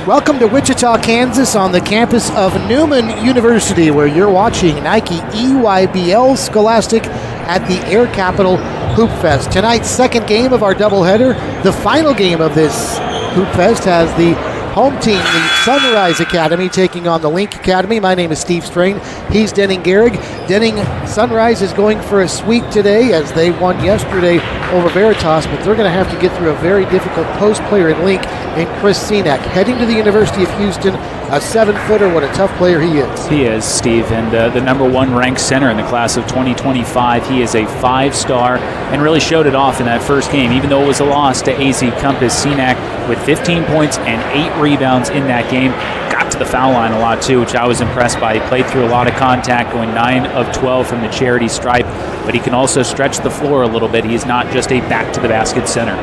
Welcome to Wichita, Kansas, on the campus of Newman University, where you're watching Nike EYBL Scholastic at the Air Capital Hoopfest. Tonight's second game of our doubleheader, the final game of this Hoopfest, has the home team, the Sunrise Academy, taking on the Link Academy. My name is Steve Strain. He's Denning Gehrig. Denning, Sunrise is going for a sweep today as they won yesterday over Veritas, but they're going to have to get through a very difficult post player in Link in Chris Senack. Heading to the University of Houston, a 7-footer. What a tough player he is. He is, Steve, and the number one ranked center in the class of 2025. He is a 5-star and really showed it off in that first game, even though it was a loss to AZ Compass. Senack with 15 points and 8 rebounds in that game. Got to the foul line a lot too, which I was impressed by. He played through a lot of contact, going 9 of 12 from the charity stripe, but he can also stretch the floor a little bit. He's not just a back-to-the-basket center.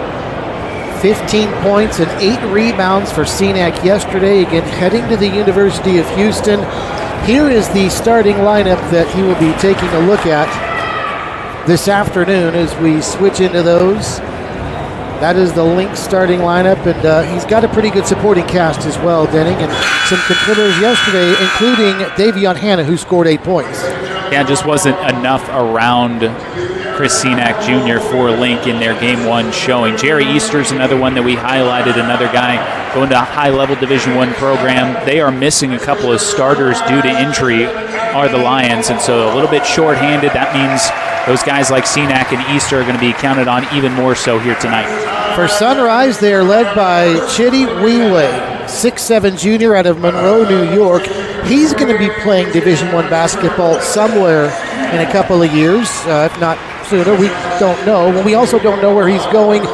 15 points and 8 rebounds for Senack yesterday. Again, heading to the University of Houston. Here is the starting lineup that he will be taking a look at this afternoon as we switch into those. That is the Link starting lineup, and he's got a pretty good supporting cast as well, Denning, and some contributors yesterday, including Davion Hanna, who scored 8 points. Yeah, just wasn't enough around Chris Senack Jr. for Link in their Game 1 showing. Jerry Easter's another one that we highlighted, another guy going to a high-level Division I program. They are missing a couple of starters due to injury, are the Lions, and so a little bit short-handed. That means those guys like Senack and Easter are going to be counted on even more so here tonight. For Sunrise, they are led by Chidi Wiwe, 6'7" junior out of Monroe, New York. He's going to be playing Division I basketball somewhere in a couple of years, if not sooner. We don't know. Well, we also don't know where he's going.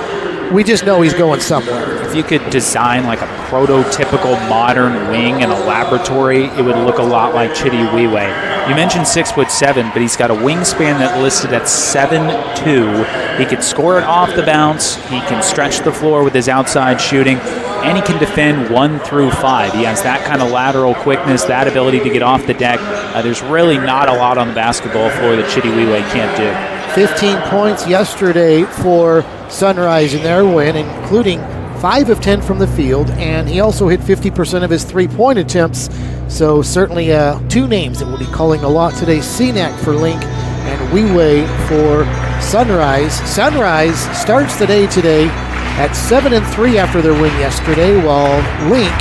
We just know he's going somewhere. If you could design like a prototypical modern wing in a laboratory, it would look a lot like Chidi Wiwe. You mentioned 6'7", but he's got a wingspan that listed at 7'2". He can score it off the bounce. He can stretch the floor with his outside shooting, and he can defend 1 through 5. He has that kind of lateral quickness, that ability to get off the deck. There's really not a lot on the basketball floor that Chidi Wiwe can't do. 15 points yesterday for Sunrise in their win, including 5 of 10 from the field, and he also hit 50% of his three-point attempts. So certainly 2 names that we'll be calling a lot today: Senack for Link and Wiwe for Sunrise. Sunrise starts the day today at 7-3 after their win yesterday, while Link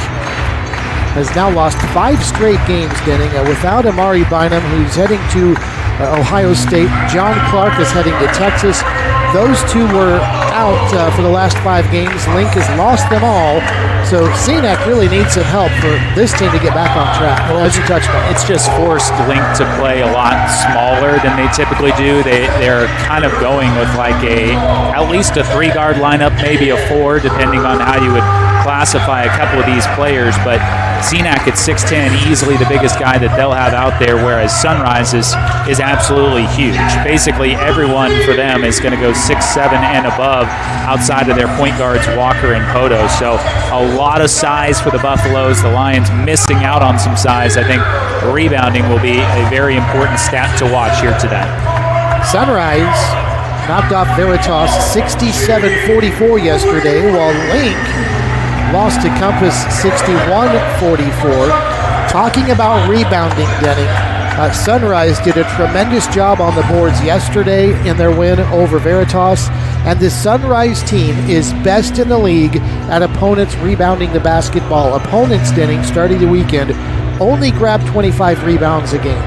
has now lost 5 straight games, Denning, without Amari Bynum, who's heading to Ohio State. John Clark is heading to Texas. Those 2 were out for the last 5 games. Link has lost them all. So Senack really needs some help for this team to get back on track, as you touched on. It's just forced Link to play a lot smaller than they typically do. They're kind of going with like at least a 3-guard lineup, maybe a 4, depending on how you would classify a couple of these players. But Senack at 6'10", easily the biggest guy that they'll have out there, whereas Sunrise is absolutely huge. Basically everyone for them is going to go 6'7" and above outside of their point guards, Walker and Poto. So a lot of size for the Buffaloes. The Lions missing out on some size. I think rebounding will be a very important stat to watch here today. Sunrise knocked off Veritas 67-44 yesterday, while Link lost to Compass 61-44. Talking about rebounding, Denning, Sunrise did a tremendous job on the boards yesterday in their win over Veritas, and this Sunrise team is best in the league at opponents rebounding the basketball. Opponents, Denning, starting the weekend, only grabbed 25 rebounds a game.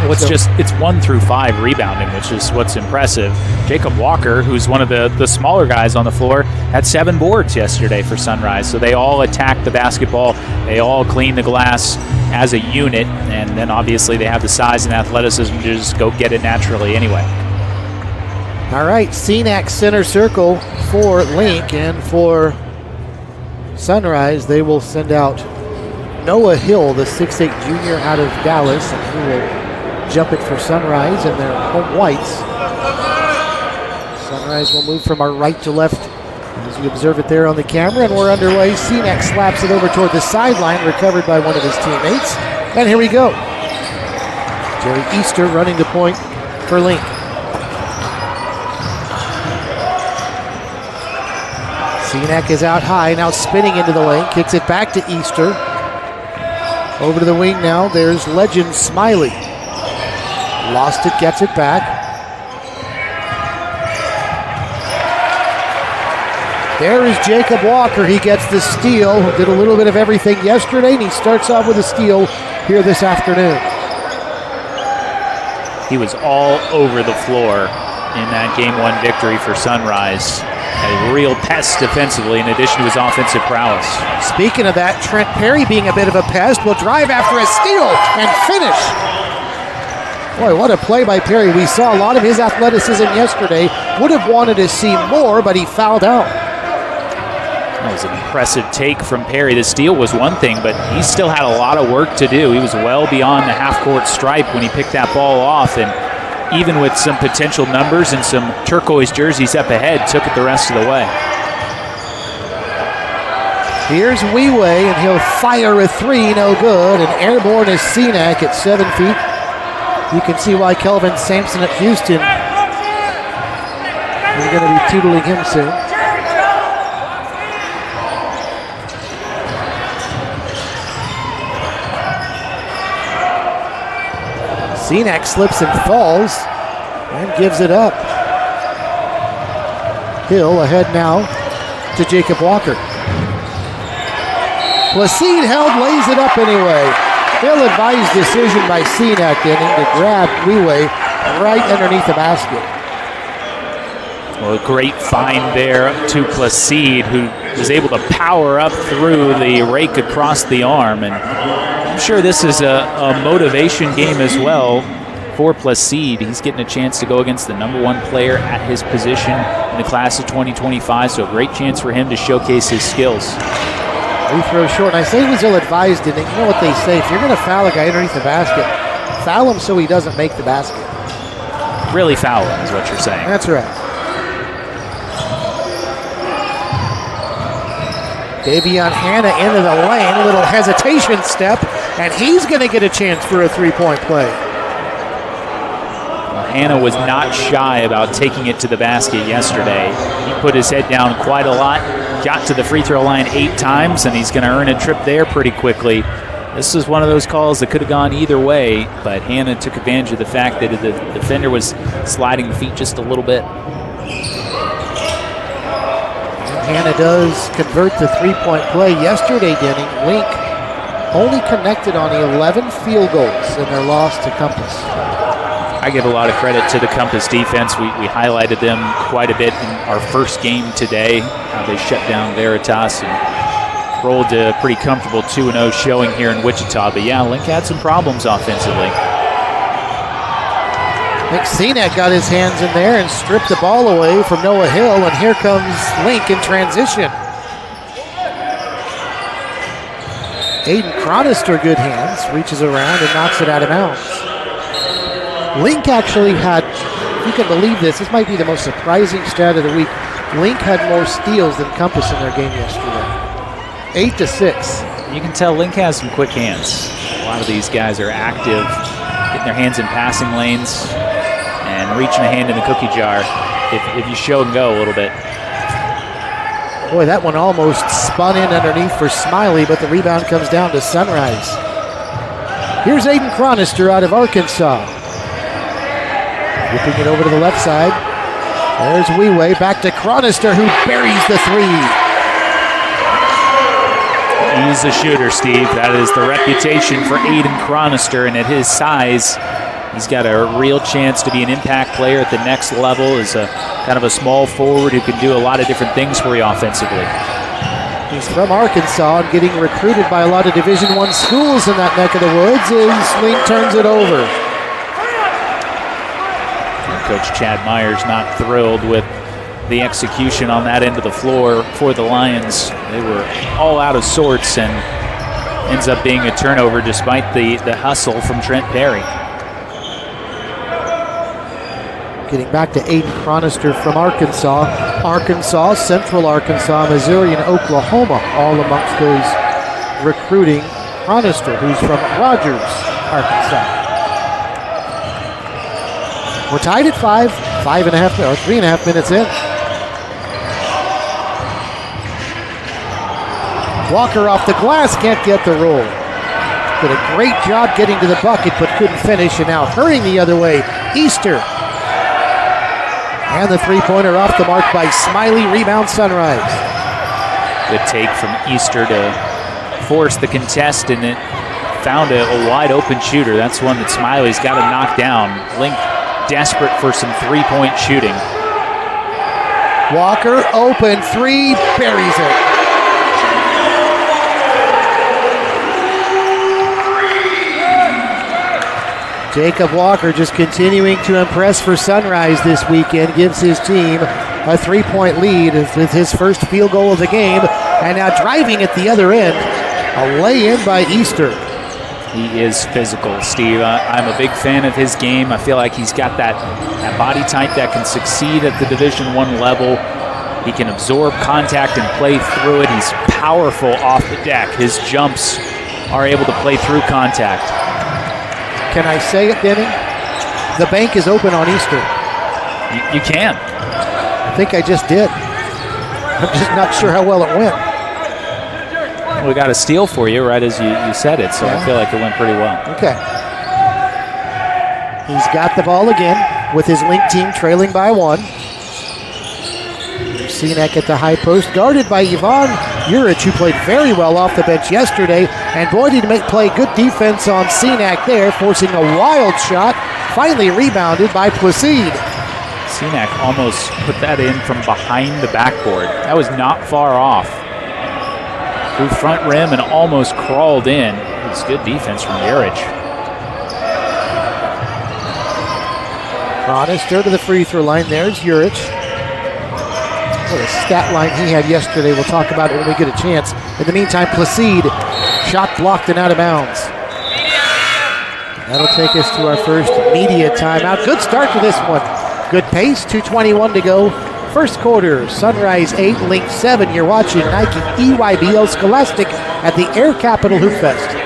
Well, it's 1 through 5 rebounding, which is what's impressive. Jacob Walker, who's one of the smaller guys on the floor, had 7 boards yesterday for Sunrise. So they all attack the basketball. They all clean the glass as a unit. And then obviously they have the size and athleticism to just go get it naturally anyway. All right, Senack center circle for Link, and for Sunrise, they will send out Noah Hill, the 6'8" junior out of Dallas, and he will jump it for Sunrise in their home whites. Sunrise will move from our right to left as you observe it there on the camera, and we're underway. Senack slaps it over toward the sideline, recovered by one of his teammates. And here we go. Jerry Easter running the point for Link. Cenac is out high, now spinning into the lane, kicks it back to Easter. Over to the wing now, there's Legend Smiley. Lost it, gets it back. There is Jacob Walker. He gets the steal. Did a little bit of everything yesterday, and he starts off with a steal here this afternoon. He was all over the floor in that Game 1 victory for Sunrise. A real pest defensively in addition to his offensive prowess. Speaking of that, Trent Perry being a bit of a pest will drive after a steal and finish. Boy, what a play by Perry. We saw a lot of his athleticism yesterday. Would have wanted to see more, but he fouled out. That was an impressive take from Perry. The steal was one thing, but he still had a lot of work to do. He was well beyond the half-court stripe when he picked that ball off, and even with some potential numbers and some turquoise jerseys up ahead, took it the rest of the way. Here's Weiwei, and he'll fire a three, no good, and airborne is Cenac at 7 feet. You can see why Kelvin Sampson at Houston is going to be tootling him soon. Cenac slips and falls and gives it up. Hill ahead now to Jacob Walker. Placide held, lays it up anyway. Ill-advised decision by Cenac inning to grab Weiwei right underneath the basket. Well, a great find there to Placide, who was able to power up through the rake across the arm. And I'm sure this is a motivation game as well for Placide. He's getting a chance to go against the #1 player at his position in the class of 2025, so a great chance for him to showcase his skills. Free throw short. And I say he was ill-advised, and you know what they say, if you're going to foul a guy underneath the basket, foul him so he doesn't make the basket. Really foul him is what you're saying. That's right. Davion Hanna into the lane, a little hesitation step, and he's going to get a chance for a three-point play. Well, Hanna was not shy about taking it to the basket yesterday. He put his head down quite a lot, got to the free throw line 8 times, and he's going to earn a trip there pretty quickly. This was one of those calls that could have gone either way, but Hanna took advantage of the fact that the defender was sliding the feet just a little bit. Hanna does convert the three-point play. Yesterday, Denning, Link only connected on 11 field goals in their loss to Compass. I give a lot of credit to the Compass defense. We highlighted them quite a bit in our first game today. They shut down Veritas and rolled a pretty comfortable 2-0 showing here in Wichita. But yeah, Link had some problems offensively. Nick Cenac got his hands in there and stripped the ball away from Noah Hill, and here comes Link in transition. Aiden Chronister, good hands, reaches around and knocks it out of bounds. Link actually had, if you can believe this might be the most surprising stat of the week. Link had more steals than Compass in their game yesterday. 8-6. You can tell Link has some quick hands. A lot of these guys are active, getting their hands in passing lanes and reaching a hand in the cookie jar if you show and go a little bit. Boy, that one almost spun in underneath for Smiley, but the rebound comes down to Sunrise. Here's Aiden Chronister out of Arkansas. Whipping it over to the left side. There's Weiwei, back to Chronister, who buries the three. He's a shooter, Steve. That is the reputation for Aiden Chronister, and at his size, he's got a real chance to be an impact player at the next level as a kind of a small forward who can do a lot of different things for you offensively. He's from Arkansas and getting recruited by a lot of Division I schools in that neck of the woods as Link turns it over. And Coach Chad Myers not thrilled with the execution on that end of the floor for the Lions. They were all out of sorts and ends up being a turnover despite the hustle from Trent Perry. Getting back to Aiden Chronister from Arkansas. Arkansas, Central Arkansas, Missouri, and Oklahoma, all amongst those recruiting Chronister, who's from Rogers, Arkansas. We're tied at 3.5 minutes in. Walker off the glass, can't get the roll. Did a great job getting to the bucket, but couldn't finish, and now hurrying the other way, Easter. And the three-pointer off the mark by Smiley, rebound Sunrise. Good take from Easter to force the contest, and it found a wide-open shooter. That's one that Smiley's got to knock down. Link desperate for some three-point shooting. Walker, open three, buries it. Jacob Walker just continuing to impress for Sunrise this weekend, gives his team a three-point lead with his first field goal of the game, and now driving at the other end, a lay-in by Easter. He is physical, Steve. I'm a big fan of his game. I feel like he's got that body type that can succeed at the Division I level. He can absorb contact and play through it. He's powerful off the deck. His jumps are able to play through contact. Can I say it, Denny? The bank is open on Easter. You can. I think I just did. I'm just not sure how well it went. We got a steal for you right as you said it, so yeah. I feel like it went pretty well. Okay. He's got the ball again with his Link team trailing by one. Senac at the high post, guarded by Yvonne Urich, who played very well off the bench yesterday. And boy, did he play good defense on Senac there, forcing a wild shot, finally rebounded by Placide. Senac almost put that in from behind the backboard. That was not far off. Through front rim and almost crawled in. It's good defense from Urich. Chronister to the free throw line. There's Urich. What a stat line he had yesterday. We'll talk about it when we get a chance. In the meantime, Placide, shot blocked and out of bounds. That'll take us to our first media timeout. Good start to this one. Good pace, 2:21 to go. First quarter, Sunrise 8, Link 7. You're watching Nike EYBL Scholastic at the Air Capital Hoopfest.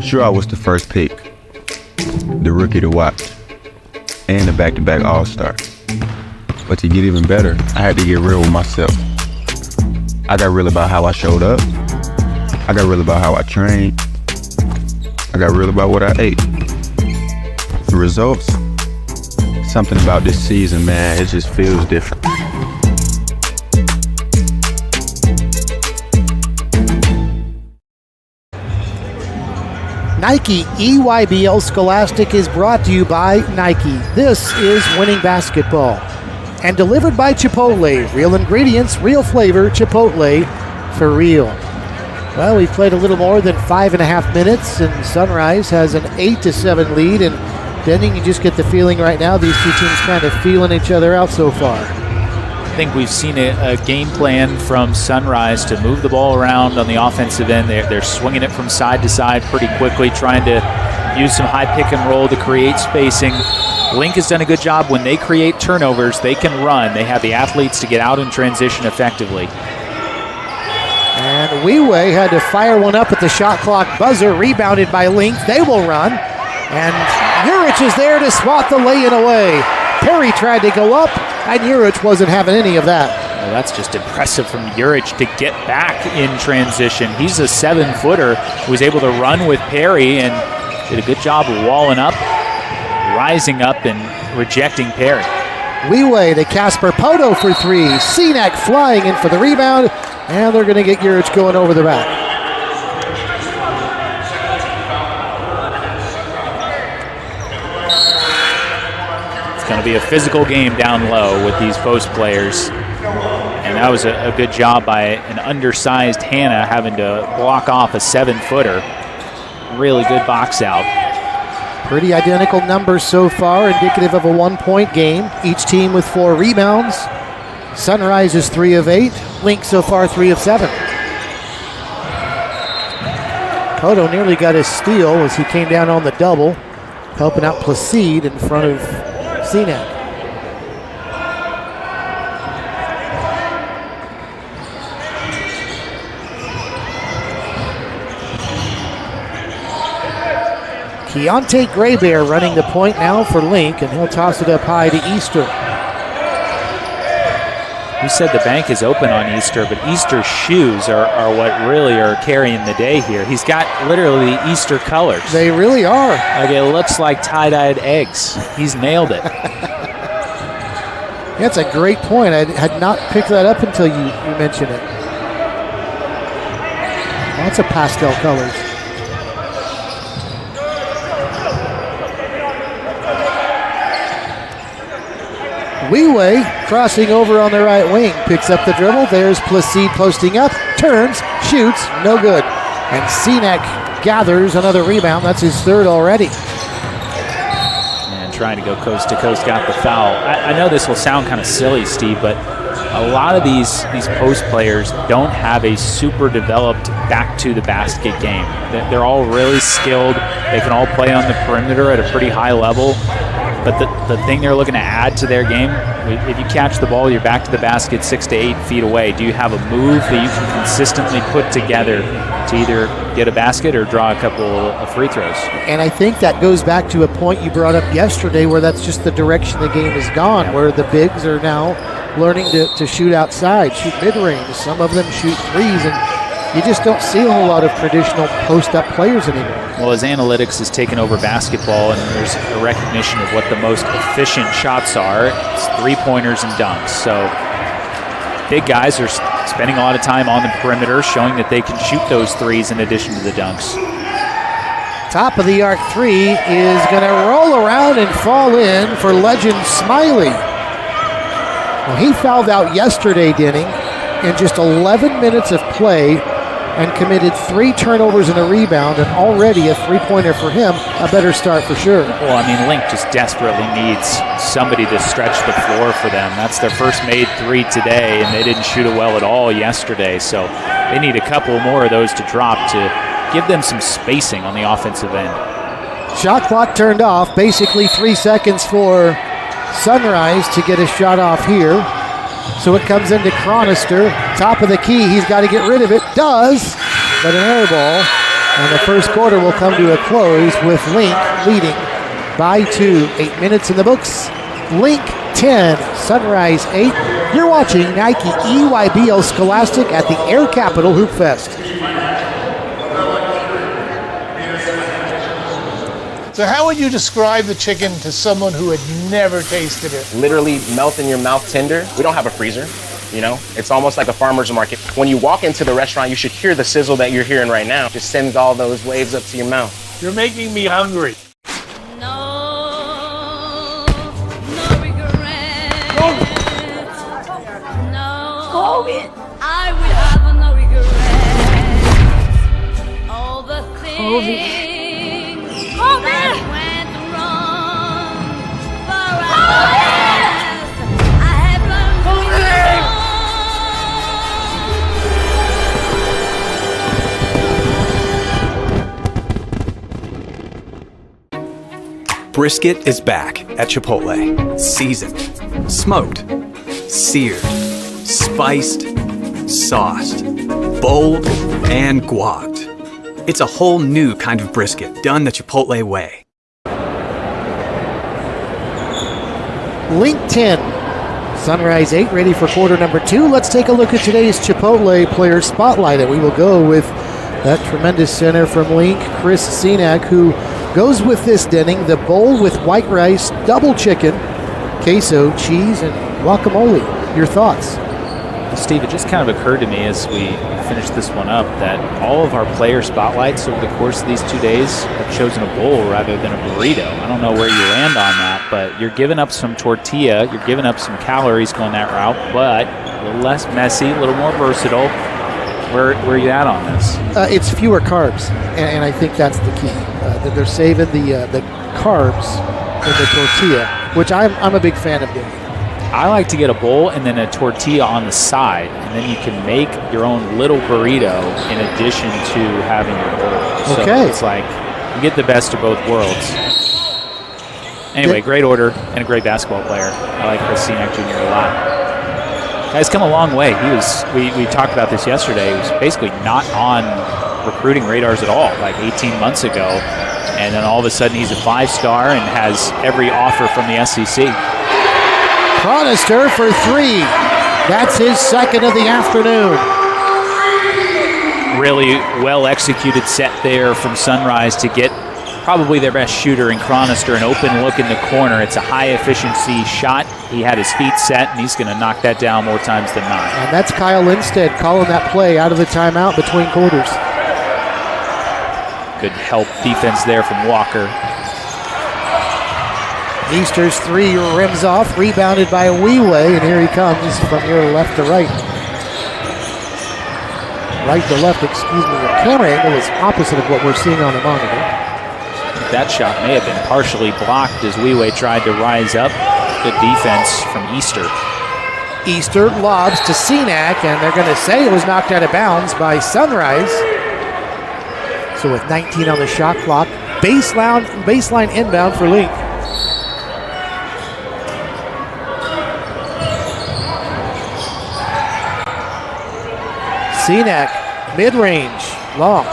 Sure, I was the first pick, the rookie to watch, and the back-to-back All-Star. But to get even better, I had to get real with myself. I got real about how I showed up. I got real about how I trained. I got real about what I ate. The results, something about this season, man, it just feels different. Nike EYBL Scholastic is brought to you by Nike. This is Winning Basketball. And delivered by Chipotle. Real ingredients, real flavor, Chipotle for real. Well, we've played a little more than 5.5 minutes, and Sunrise has an 8-7 lead. And Denning, you just get the feeling right now these two teams kind of feeling each other out so far. I think we've seen a game plan from Sunrise to move the ball around on the offensive end. They're swinging it from side to side pretty quickly, trying to use some high pick and roll to create spacing. Link has done a good job. When they create turnovers, they can run. They have the athletes to get out in transition effectively. And Weiwei had to fire one up at the shot clock buzzer, rebounded by Link. They will run. And Urich is there to swat the lay-in away. Perry tried to go up, and Urich wasn't having any of that. Well, that's just impressive from Urich to get back in transition. He's a 7-footer who was able to run with Perry and did a good job of walling up, rising up, and rejecting Perry. Weiwei to Casper Poto for three. Senac flying in for the rebound, and they're going to get Urich going over the back. Going to be a physical game down low with these post players, and that was a good job by an undersized Hannah having to block off a 7-footer. Really good box out. Pretty identical numbers so far, indicative of a 1-point game. Each team with 4 rebounds. Sunrise is 3 of 8. Link so far 3 of 7. Cotto nearly got his steal as he came down on the double, helping out Placide in front of Cenac. Keontae Graybear running the point now for Link, and he'll toss it up high to Easter. You said the bank is open on Easter, but Easter's shoes are what really are carrying the day here. He's got literally Easter colors. They really are. Like, it looks like tie-dyed eggs. He's nailed it. That's a great point. I had not picked that up until you mentioned it. Lots of pastel colors. Weiwei crossing over on the right wing, picks up the dribble. There's Placide posting up, turns, shoots, no good. And Cenac gathers another rebound. That's his third already. And trying to go coast to coast, got the foul. I know this will sound kind of silly, Steve, but a lot of these post players don't have a super developed back to the basket game. They're all really skilled. They can all play on the perimeter at a pretty high level. But the thing they're looking to add to their game, if you catch the ball, you're back to the basket 6 to 8 feet away. Do you have a move that you can consistently put together to either get a basket or draw a couple of free throws? And I think that goes back to a point you brought up yesterday where that's just the direction the game has gone, where the bigs are now learning to shoot outside, shoot mid-range. Some of them shoot threes, and you just don't see a whole lot of traditional post-up players anymore. Well, as analytics has taken over basketball and there's a recognition of what the most efficient shots are, it's three-pointers and dunks. So big guys are spending a lot of time on the perimeter, showing that they can shoot those threes in addition to the dunks. Top of the arc three is going to roll around and fall in for legend Smiley. Well, he fouled out yesterday, Denning, in just 11 minutes of play, and committed 3 turnovers and a rebound, and already a three-pointer for him, a better start for sure. Well, I mean, Link just desperately needs somebody to stretch the floor for them. That's their first made 3 today, and they didn't shoot it well at all yesterday, so they need a couple more of those to drop to give them some spacing on the offensive end. Shot clock turned off, basically 3 seconds for Sunrise to get a shot off here. So it comes into Chronister, top of the key. He's got to get rid of it. Does, but an air ball. And the first quarter will come to a close with Link leading by 2. 8 minutes in the books. Link 10, Sunrise 8. You're watching Nike EYBL Scholastic at the Air Capital Hoopfest. So how would you describe the chicken to someone who had never tasted it? Literally melt in your mouth tender. We don't have a freezer, you know? It's almost like a farmer's market. When you walk into the restaurant, you should hear the sizzle that you're hearing right now. Just sends all those waves up to your mouth. You're making me hungry. No regret. No, I will have no regret. All the things that went wrong for us, I have learned. Brisket is back at Chipotle. Seasoned, smoked, seared, spiced, sauced, bold, and guacced. It's a whole new kind of brisket done the Chipotle way. Link 10, Sunrise 8, ready for quarter number 2. Let's take a look at today's Chipotle player spotlight, and we will go with that tremendous center from Link, Chris Cenac, who goes with this, Denning, the bowl with white rice, double chicken, queso, cheese, and guacamole. Your thoughts? Steve, it just kind of occurred to me as we finished this one up that all of our player spotlights over the course of these 2 days have chosen a bowl rather than a burrito. I don't know where you land on that, but you're giving up some tortilla, you're giving up some calories going that route, but a little less messy, a little more versatile. Where are you at on this? It's fewer carbs, and I think that's the key. That they're saving the carbs in the tortilla, which I'm a big fan of doing. I like to get a bowl and then a tortilla on the side, and then you can make your own little burrito in addition to having your bowl. So Okay. it's like you get the best of both worlds. Anyway, great order and a great basketball player. I like Chris Senack Jr. a lot. Guy's come a long way. We talked about this yesterday. He was basically not on recruiting radars at all, like 18 months ago. And then all of a sudden he's a 5-star and has every offer from the SEC. Cronister for 3. That's his second of the afternoon. Really well-executed set there from Sunrise to get probably their best shooter in Cronister, an open look in the corner. It's a high-efficiency shot. He had his feet set, and he's going to knock that down more times than not. And that's Kyle Lindstedt calling that play out of the timeout between quarters. Good help defense there from Walker. Easter's 3 rims off, rebounded by Weiwei, and here he comes from your left to right. Right to left, excuse me. The camera angle is opposite of what we're seeing on the monitor. That shot may have been partially blocked as Weiwei tried to rise up. Good defense from Easter. Easter lobs to Senack, and they're going to say it was knocked out of bounds by Sunrise. So with 19 on the shot clock, baseline inbound for Link. Senack, mid-range, long.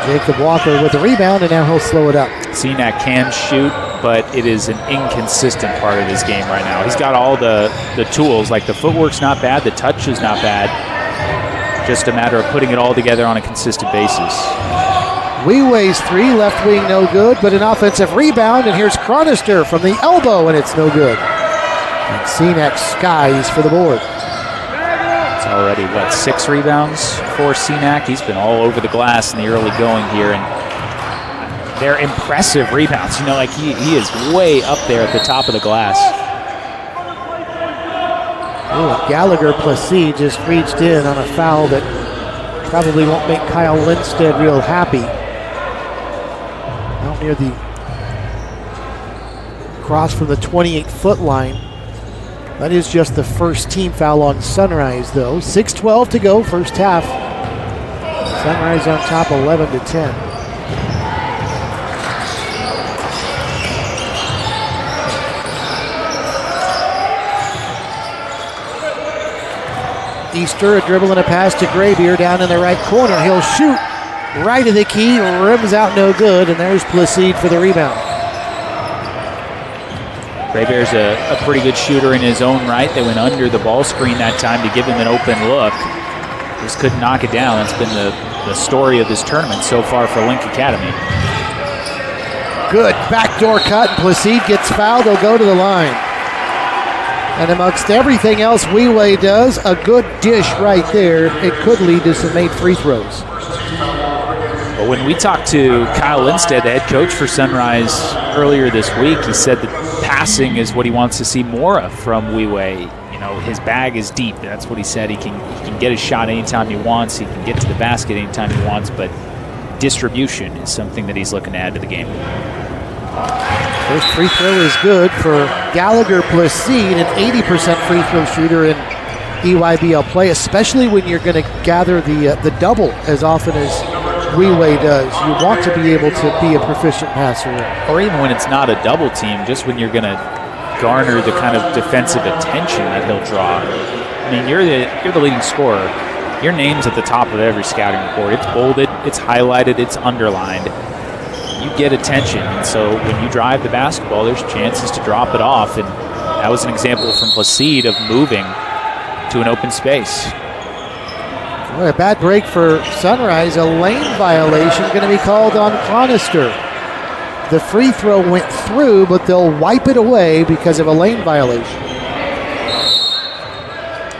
Jacob Walker with the rebound, and now he'll slow it up. Senack can shoot, but it is an inconsistent part of his game right now. He's got all the tools, like the footwork's not bad, the touch is not bad. Just a matter of putting it all together on a consistent basis. Weiwei's 3, left wing no good, but an offensive rebound, and here's Cronister from the elbow, and it's no good. And Senack skies for the board. It's already, 6 rebounds for Senack? He's been all over the glass in the early going here, and they're impressive rebounds. You know, like he is way up there at the top of the glass. Ooh, Gallagher Placide just reached in on a foul that probably won't make Kyle Lindstedt real happy. Out near the cross from the 28-foot line. That is just the first team foul on Sunrise, though. 6:12 to go, first half. Sunrise on top, 11-10. Easter, a dribble and a pass to Graybeer down in the right corner. He'll shoot right of the key, rims out no good, and there's Placide for the rebound. Graybear's a pretty good shooter in his own right. They went under the ball screen that time to give him an open look. Just couldn't knock it down. That's been the story of this tournament so far for Link Academy. Good backdoor cut, and Placide gets fouled. They'll go to the line. And amongst everything else Weiwei does, a good dish right there. It could lead to some made free throws. But when we talked to Kyle Lindstedt, the head coach for Sunrise, earlier this week, he said that passing is what he wants to see more of from Weiwei. You know, his bag is deep. That's what he said. He can get his shot anytime he wants. He can get to the basket anytime he wants. But distribution is something that he's looking to add to the game. First free throw is good for Gallagher Placide, an 80% free throw shooter in EYBL play, especially when you're going to gather the double as often as Weiwei does. You want to be able to be a proficient passer. Or even when it's not a double team, just when you're going to garner the kind of defensive attention that he'll draw. I mean, you're the leading scorer. Your name's at the top of every scouting report. It's bolded, it's highlighted, it's underlined. You get attention, and so when you drive the basketball, there's chances to drop it off, and that was an example from Placide of moving to an open space. Well, a bad break for Sunrise. A lane violation going to be called on Cronister. The free throw went through, but they'll wipe it away because of a lane violation.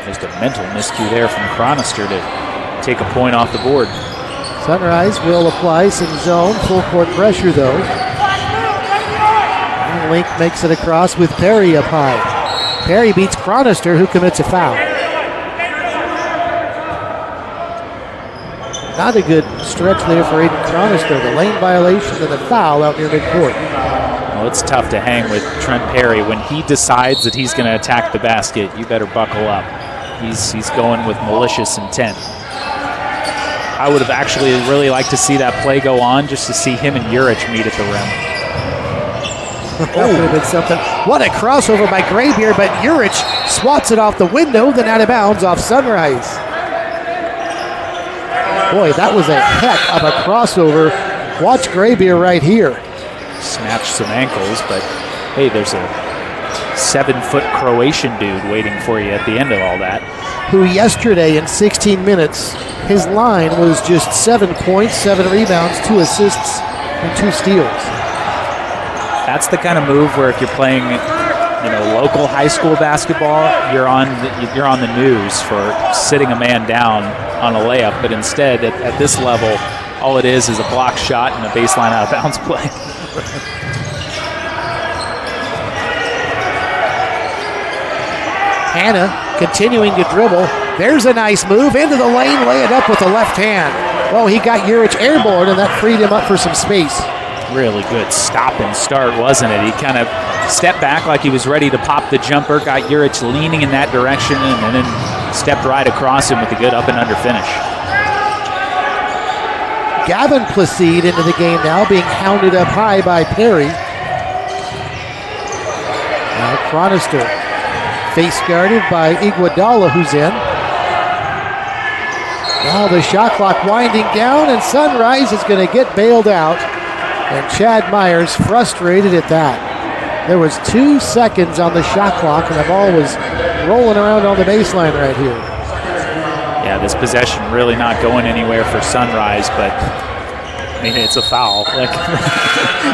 Just a mental miscue there from Cronister to take a point off the board. Sunrise will apply some zone, full court pressure though. And Link makes it across with Perry up high. Perry beats Cronister, who commits a foul. Not a good stretch there for Aiden Cronister. The lane violation and the foul out near midcourt. Well, it's tough to hang with Trent Perry. When he decides that he's going to attack the basket, you better buckle up. He's going with malicious intent. I would have actually really liked to see that play go on, just to see him and Juric meet at the rim. That would have been something. What a crossover by Graybeer, but Juric swats it off the window, then out of bounds off Sunrise. Boy, that was a heck of a crossover. Watch Graybeer right here. Snatched some ankles, but hey, there's a 7-foot Croatian dude waiting for you at the end of all that. Who yesterday in 16 minutes, his line was just 7 points, 7 rebounds, 2 assists, and 2 steals. That's the kind of move where if you're playing, local high school basketball, you're on the news for sitting a man down on a layup. But instead, at this level, all it is a block shot and a baseline out of bounds play. Hanna continuing to dribble. There's a nice move into the lane, lay it up with the left hand. Well, he got Juric airborne, and that freed him up for some space. Really good stop and start, wasn't it? He kind of stepped back like he was ready to pop the jumper, got Juric leaning in that direction, and then stepped right across him with a good up and under finish. Gavin Placide into the game now, being hounded up high by Perry. Now Cronister face guarded by Iguodala, who's in. Now the shot clock winding down, and Sunrise is going to get bailed out. And Chad Myers frustrated at that. There was 2 seconds on the shot clock, and the ball was rolling around on the baseline right here. Yeah, this possession really not going anywhere for Sunrise, but I mean, it's a foul. Like,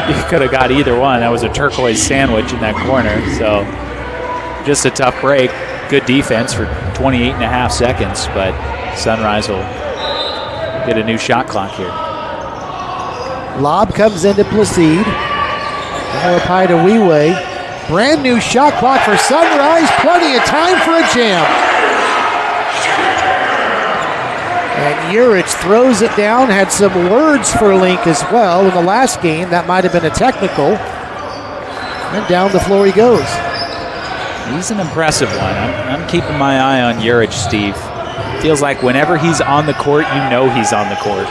you could have got either one. That was a turquoise sandwich in that corner. So just a tough break. Good defense for 28 and a half seconds, but Sunrise will get a new shot clock here. Lob comes into Placide. Now up high to Weiwei. Brand new shot clock for Sunrise. Plenty of time for a jam. And Juric throws it down. Had some words for Link as well in the last game. That might have been a technical. And down the floor he goes. He's an impressive one. I'm keeping my eye on Juric, Steve. Feels like whenever he's on the court, you know he's on the court.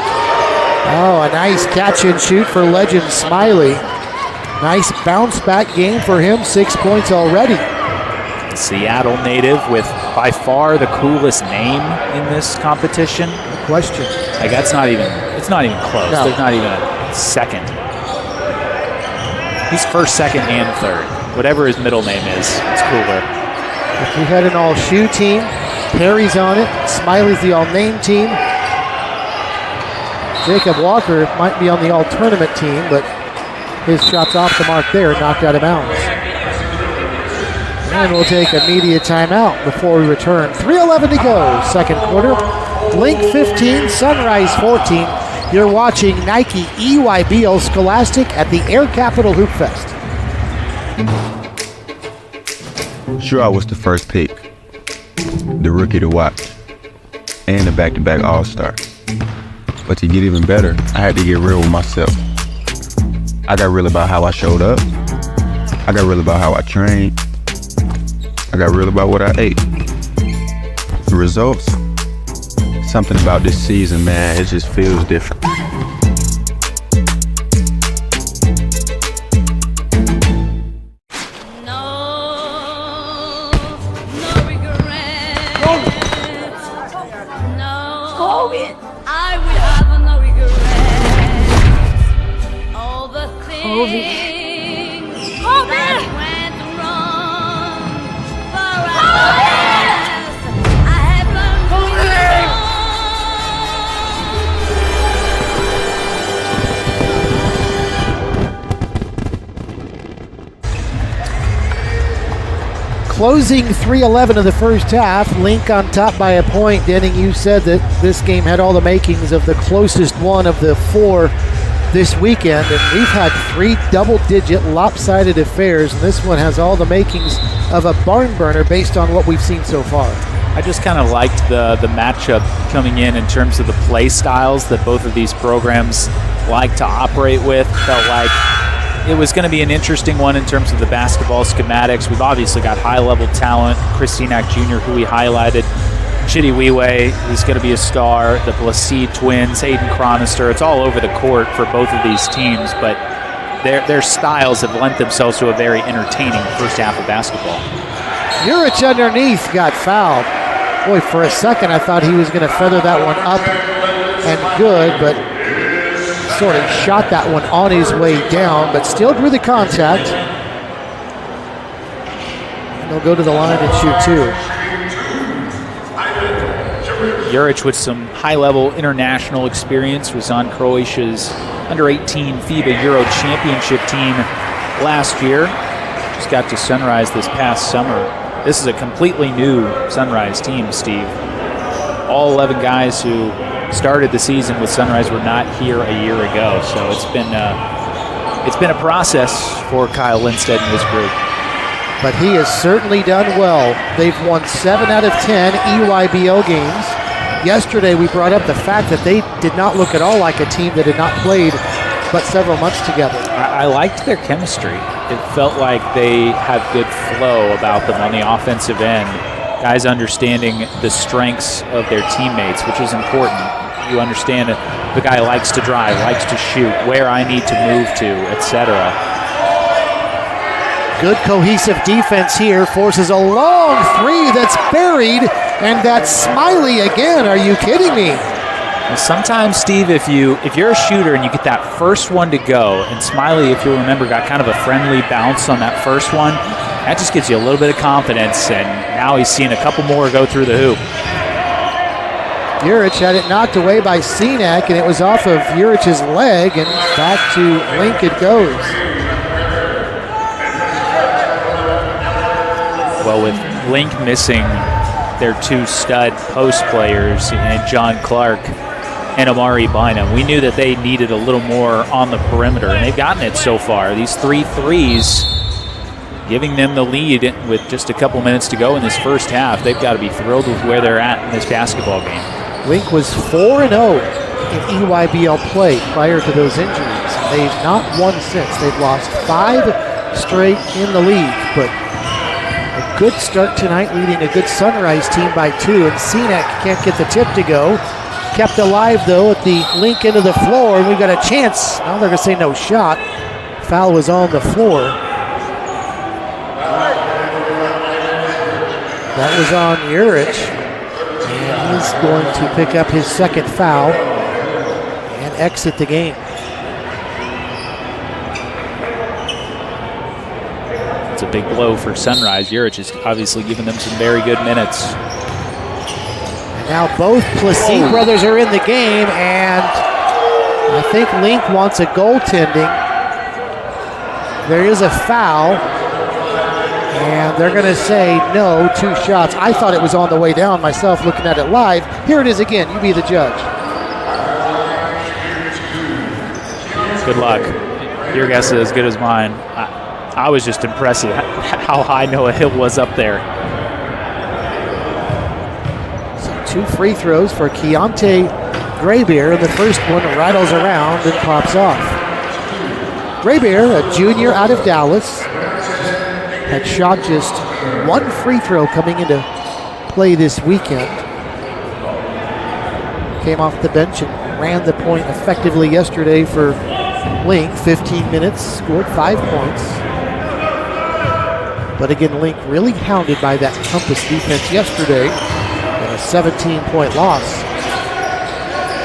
Oh, a nice catch and shoot for legend Smiley. Nice bounce back game for him. 6 points already. Seattle native with by far the coolest name in this competition. No question. Like it's not even close. No. There's not even a second. He's first, second, and third. Whatever his middle name is, it's cooler. If we had an all-shoe team, Perry's on it. Smiley's the all-name team. Jacob Walker might be on the all-tournament team, but his shot's off the mark there, knocked out of bounds. And we'll take a media timeout before we return. 3:11 to go, second quarter. Link 15, Sunrise 14. You're watching Nike EYBL Scholastic at the Air Capital Hoopfest. Sure, I was the first pick, the rookie to watch, and the back-to-back All-Star. But to get even better, I had to get real with myself. I got real about how I showed up. I got real about how I trained. I got real about what I ate. The results, something about this season, man, it just feels different. Closing 3:11 of the first half, Link on top by a point. Denning, you said that this game had all the makings of the closest one of the 4 this weekend, and we've had 3 double-digit lopsided affairs, and this one has all the makings of a barn burner based on what we've seen so far. I just kind of liked the matchup coming in terms of the play styles that both of these programs like to operate with. Felt like it was going to be an interesting one in terms of the basketball schematics. We've obviously got high-level talent. Chris Senack Jr., who we highlighted. Chitty Wiwe, who's going to be a star. The Placide twins, Aiden Chronister. It's all over the court for both of these teams, but their styles have lent themselves to a very entertaining first half of basketball. Urich underneath got fouled. Boy, for a second I thought he was going to feather that one up and good, but sort of shot that one on his way down, but still drew the contact. And they'll go to the line and shoot two. Juric with some high-level international experience, was on Croatia's under-18 FIBA Euro Championship team last year. Just got to Sunrise this past summer. This is a completely new Sunrise team, Steve. All 11 guys who started the season with Sunrise were not here a year ago, so it's been a process for Kyle Lindstedt and his group. But he has certainly done well. They've won 7 out of 10 EYBL games. Yesterday we brought up the fact that they did not look at all like a team that had not played but several months together. I liked their chemistry. It felt like they had good flow about them on the offensive end. Guys understanding the strengths of their teammates, which is important. You understand that the guy likes to drive, likes to shoot, where I need to move to, etc. Good cohesive defense here, forces a long three that's buried, and that's Smiley again. Are you kidding me? Well, sometimes, Steve, if you're a shooter and you get that first one to go, and Smiley, if you remember, got kind of a friendly bounce on that first one, that just gives you a little bit of confidence, and now he's seeing a couple more go through the hoop. Juric had it knocked away by Senack, and it was off of Juric's leg, and back to Link it goes. Well, with Link missing their two stud post players, and John Clark and Amari Bynum, we knew that they needed a little more on the perimeter, and they've gotten it so far. These 3 threes giving them the lead with just a couple minutes to go in this first half. They've got to be thrilled with where they're at in this basketball game. Link was 4-0 in EYBL play prior to those injuries. They've not won since. They've lost 5 straight in the league, but a good start tonight, leading a good Sunrise team by 2, and Senack can't get the tip to go. Kept alive, though, at the Link end of the floor, and we've got a chance. Now they're going to say no shot. Foul was on the floor. That was on Juric, and he's going to pick up his second foul and exit the game. It's a big blow for Sunrise. Juric is obviously giving them some very good minutes. And now both Placide brothers are in the game, and I think Link wants a goaltending. There is a foul, and they're going to say no, 2 shots. I thought it was on the way down myself looking at it live. Here it is again. You be the judge. Good luck. Your guess is as good as mine. I was just impressed at how high Noah Hill was up there. So 2 free throws for Keontae Graybeer, and the first one rattles around and pops off. Graybeer, a junior out of Dallas, had shot just 1 free throw coming into play this weekend. Came off the bench and ran the point effectively yesterday for Link. 15 minutes, scored 5 points. But again, Link really hounded by that Compass defense yesterday in a 17-point loss.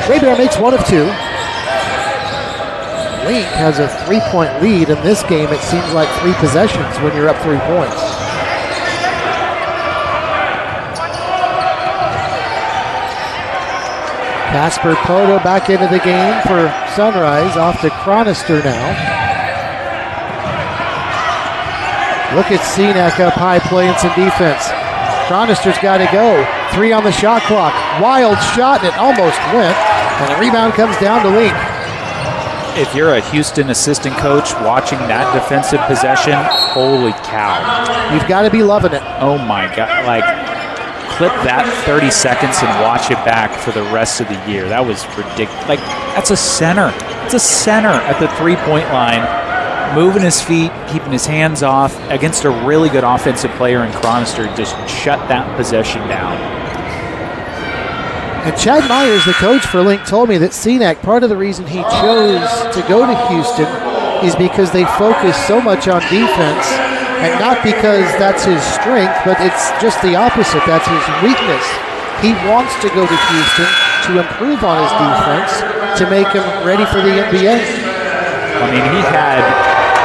Graybeer makes 1 of 2. Link has a 3-point lead. In this game, it seems like 3 possessions when you're up 3 points. Casper Poto back into the game for Sunrise, off to Chronister now. Look at Senack up high playing some defense. Chronister's got to go. 3 on the shot clock. Wild shot, and it almost went. And the rebound comes down to Link. If you're a Houston assistant coach watching that defensive possession, holy cow. You've got to be loving it. Oh my God. Like, clip that 30 seconds and watch it back for the rest of the year. That was ridiculous. Like, that's a center. It's a center at the three-point line, moving his feet, keeping his hands off against a really good offensive player in Chronister. Just shut that possession down. And Chad Myers, the coach for Link, told me that CNAC, part of the reason he chose to go to Houston is because they focus so much on defense, and not because that's his strength, but it's just the opposite. That's his weakness. He wants to go to Houston to improve on his defense, to make him ready for the NBA. I mean, he had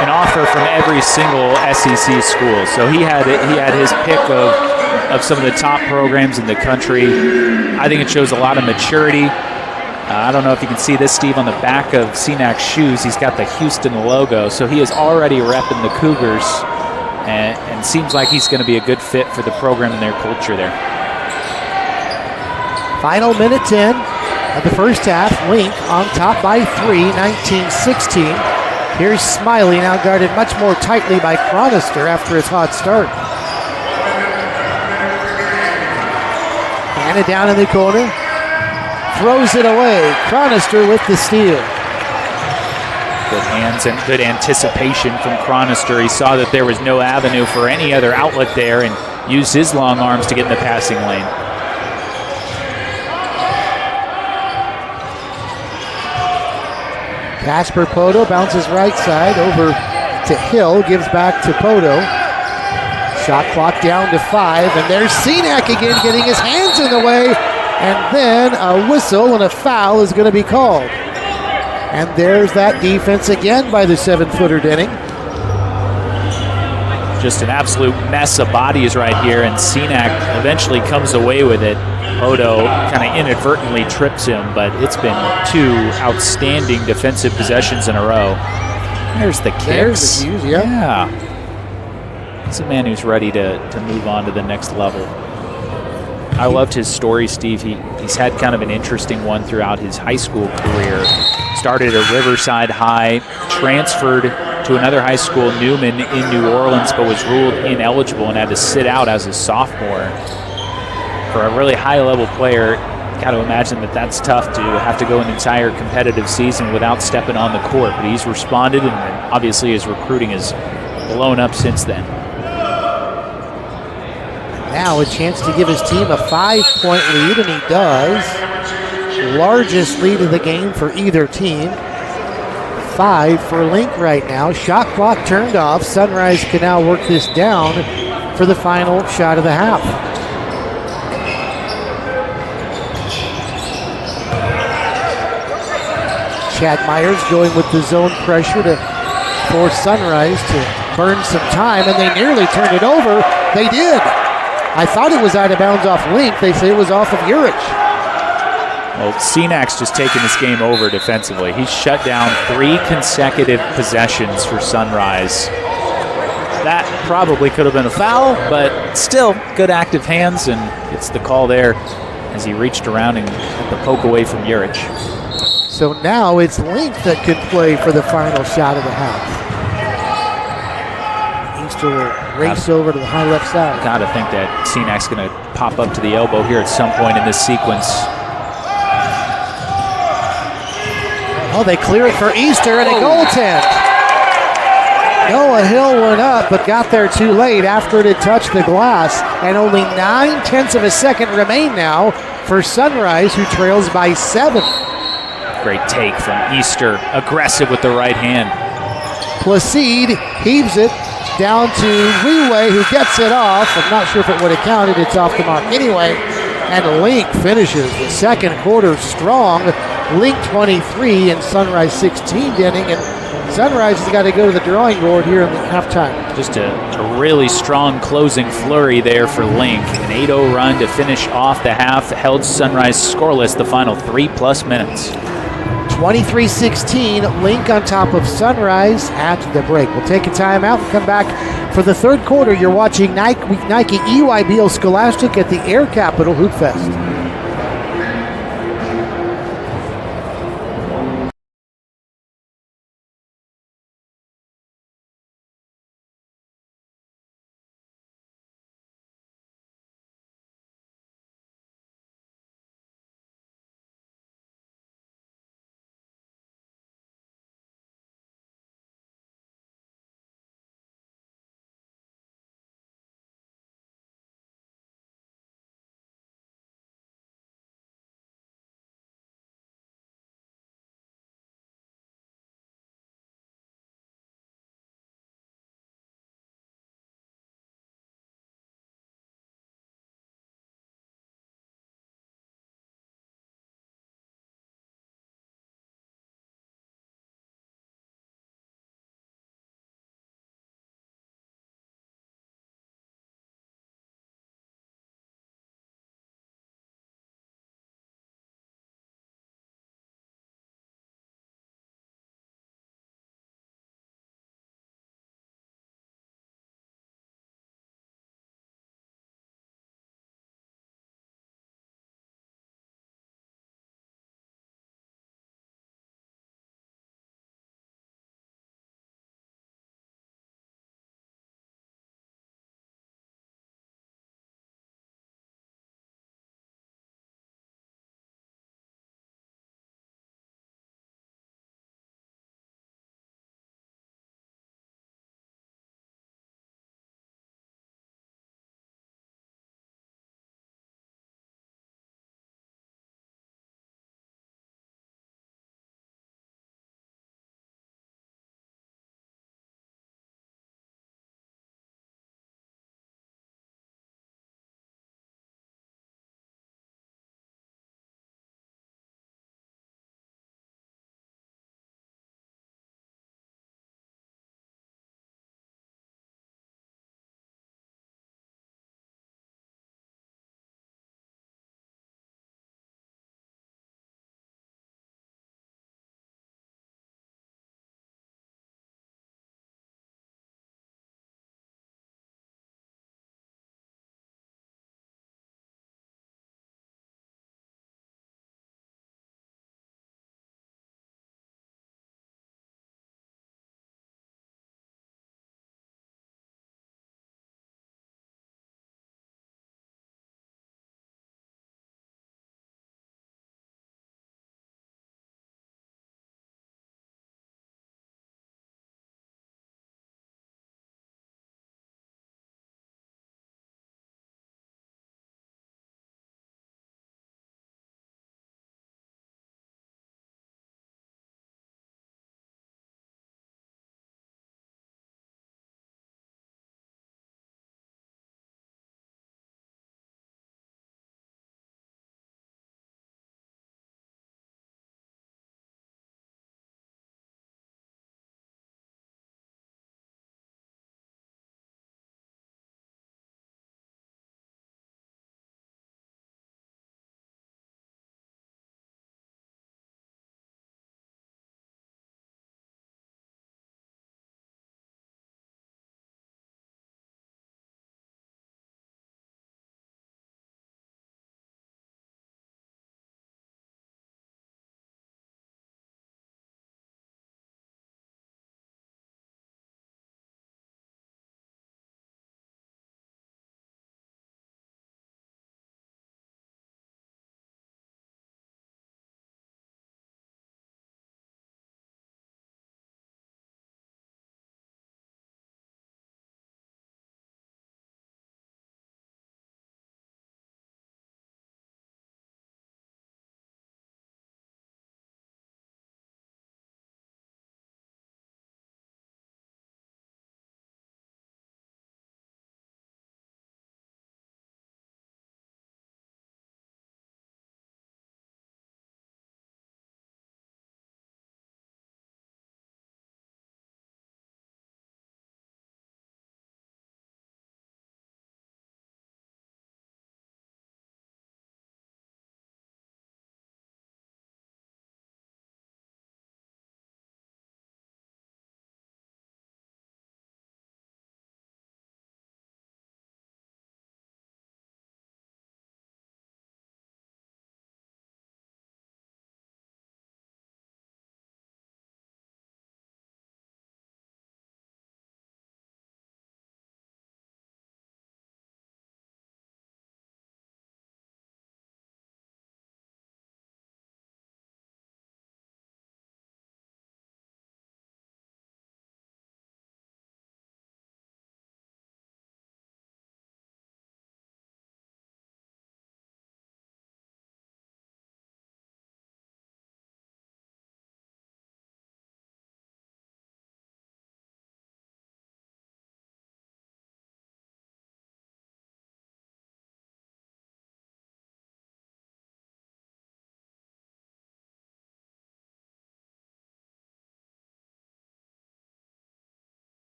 an offer from every single SEC school, so he had his pick of some of the top programs in the country. I think it shows a lot of maturity. I don't know if you can see this, Steve, on the back of CNAC's shoes. He's got the Houston logo, so he is already repping the Cougars, and seems like he's going to be a good fit for the program and their culture there. Final minute 10 of the first half. Link on top by 3, 19-16. Here's Smiley, now guarded much more tightly by Chronister after his hot start. Hannah down in the corner. Throws it away. Chronister with the steal. Good hands and good anticipation from Chronister. He saw that there was no avenue for any other outlet there and used his long arms to get in the passing lane. Casper Poto bounces right side over to Hill, gives back to Poto. Shot clock down to 5, and there's CNAC again getting his hands in the way, and then a whistle and a foul is going to be called. And there's that defense again by the 7-footer Denning. Just an absolute mess of bodies right here, and CNAC eventually comes away with it. Poto kind of inadvertently trips him, but it's been 2 outstanding defensive possessions in a row. There's the kicks. There's the cues, yeah. He's a man who's ready to move on to the next level. I loved his story, Steve. He's had kind of an interesting one throughout his high school career. Started at Riverside High, transferred to another high school, Newman, in New Orleans, but was ruled ineligible and had to sit out as a sophomore. For a really high-level player, got to imagine that that's tough to have to go an entire competitive season without stepping on the court. But he's responded, and obviously his recruiting has blown up since then. Now a chance to give his team a 5-point lead, and he does. Largest lead of the game for either team. 5 for Link right now. Shot clock turned off. Sunrise can now work this down for the final shot of the half. Chad Myers going with the zone pressure to force Sunrise to burn some time, and they nearly turned it over. They did. I thought it was out of bounds off Link. They say it was off of Urich. Well, CNAC's just taken this game over defensively. He's shut down 3 consecutive possessions for Sunrise. That probably could have been a foul, but still good active hands, and it's the call there as he reached around and got the poke away from Urich. So now it's Link that could play for the final shot of the half. Easter will race over to the high left side. Got to think that CNAC's going to pop up to the elbow here at some point in this sequence. Oh, they clear it for Easter and a goaltend. Noah Hill went up, but got there too late after it had touched the glass. And only 9/10 of a second remain now for Sunrise, who trails by 7. Great take from Easter, aggressive with the right hand. Placide heaves it down to Weiwei, who gets it off. I'm not sure if it would have counted. It's off the mark anyway. And Link finishes the second quarter strong. Link 23 and Sunrise 16, Denning. And Sunrise has got to go to the drawing board here in the halftime. Just a really strong closing flurry there for Link. An 8-0 run to finish off the half, held Sunrise scoreless the final 3+ minutes. 23-16, Link on top of Sunrise at the break. We'll take a timeout and come back for the third quarter. You're watching Nike EYBL Scholastic at the Air Capital Hoopfest.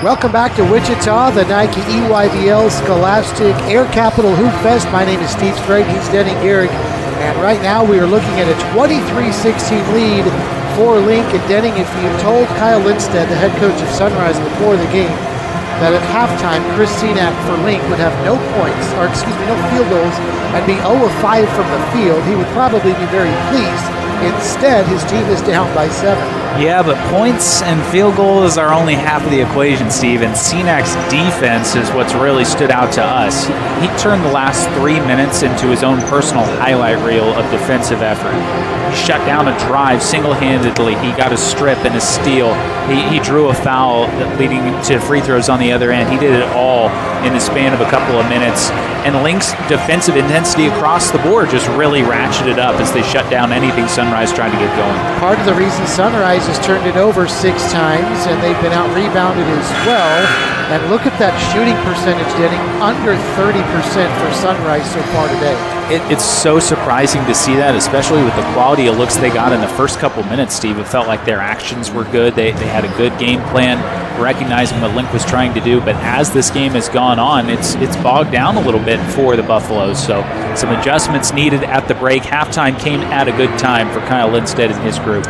Welcome back to Wichita, the Nike EYBL Scholastic Air Capital Hoopfest. My name is Steve Sprague, he's Denny Garrick, and right now we are looking at a 23-16 lead for Link. And Denning, if you told Kyle Lindstedt, the head coach of Sunrise, before the game, that at halftime Chris Senac for Link would have no field goals and be 0 of 5 from the field, he would probably be very pleased. Instead, his team is down by 7. Yeah, but points and field goals are only half of the equation, Steve, and Senac's defense is what's really stood out to us. He turned the last 3 minutes into his own personal highlight reel of defensive effort. He shut down a drive single-handedly. He got a strip and a steal. He drew a foul leading to free throws on the other end. He did it all in the span of a couple of minutes. And Link's defensive intensity across the board just really ratcheted up as they shut down anything Sunrise tried to get going. Part of the reason Sunrise has turned it over 6 times, and they've been out-rebounded as well. And look at that shooting percentage, Denny, under 30% for Sunrise so far today. It's so surprising to see that, especially with the quality of looks they got in the first couple minutes, Steve. It felt like their actions were good. They had a good game plan, recognizing what Link was trying to do. But as this game has gone on, it's bogged down a little bit for the Buffaloes. So some adjustments needed at the break. Halftime came at a good time for Kyle Lindstedt and his group.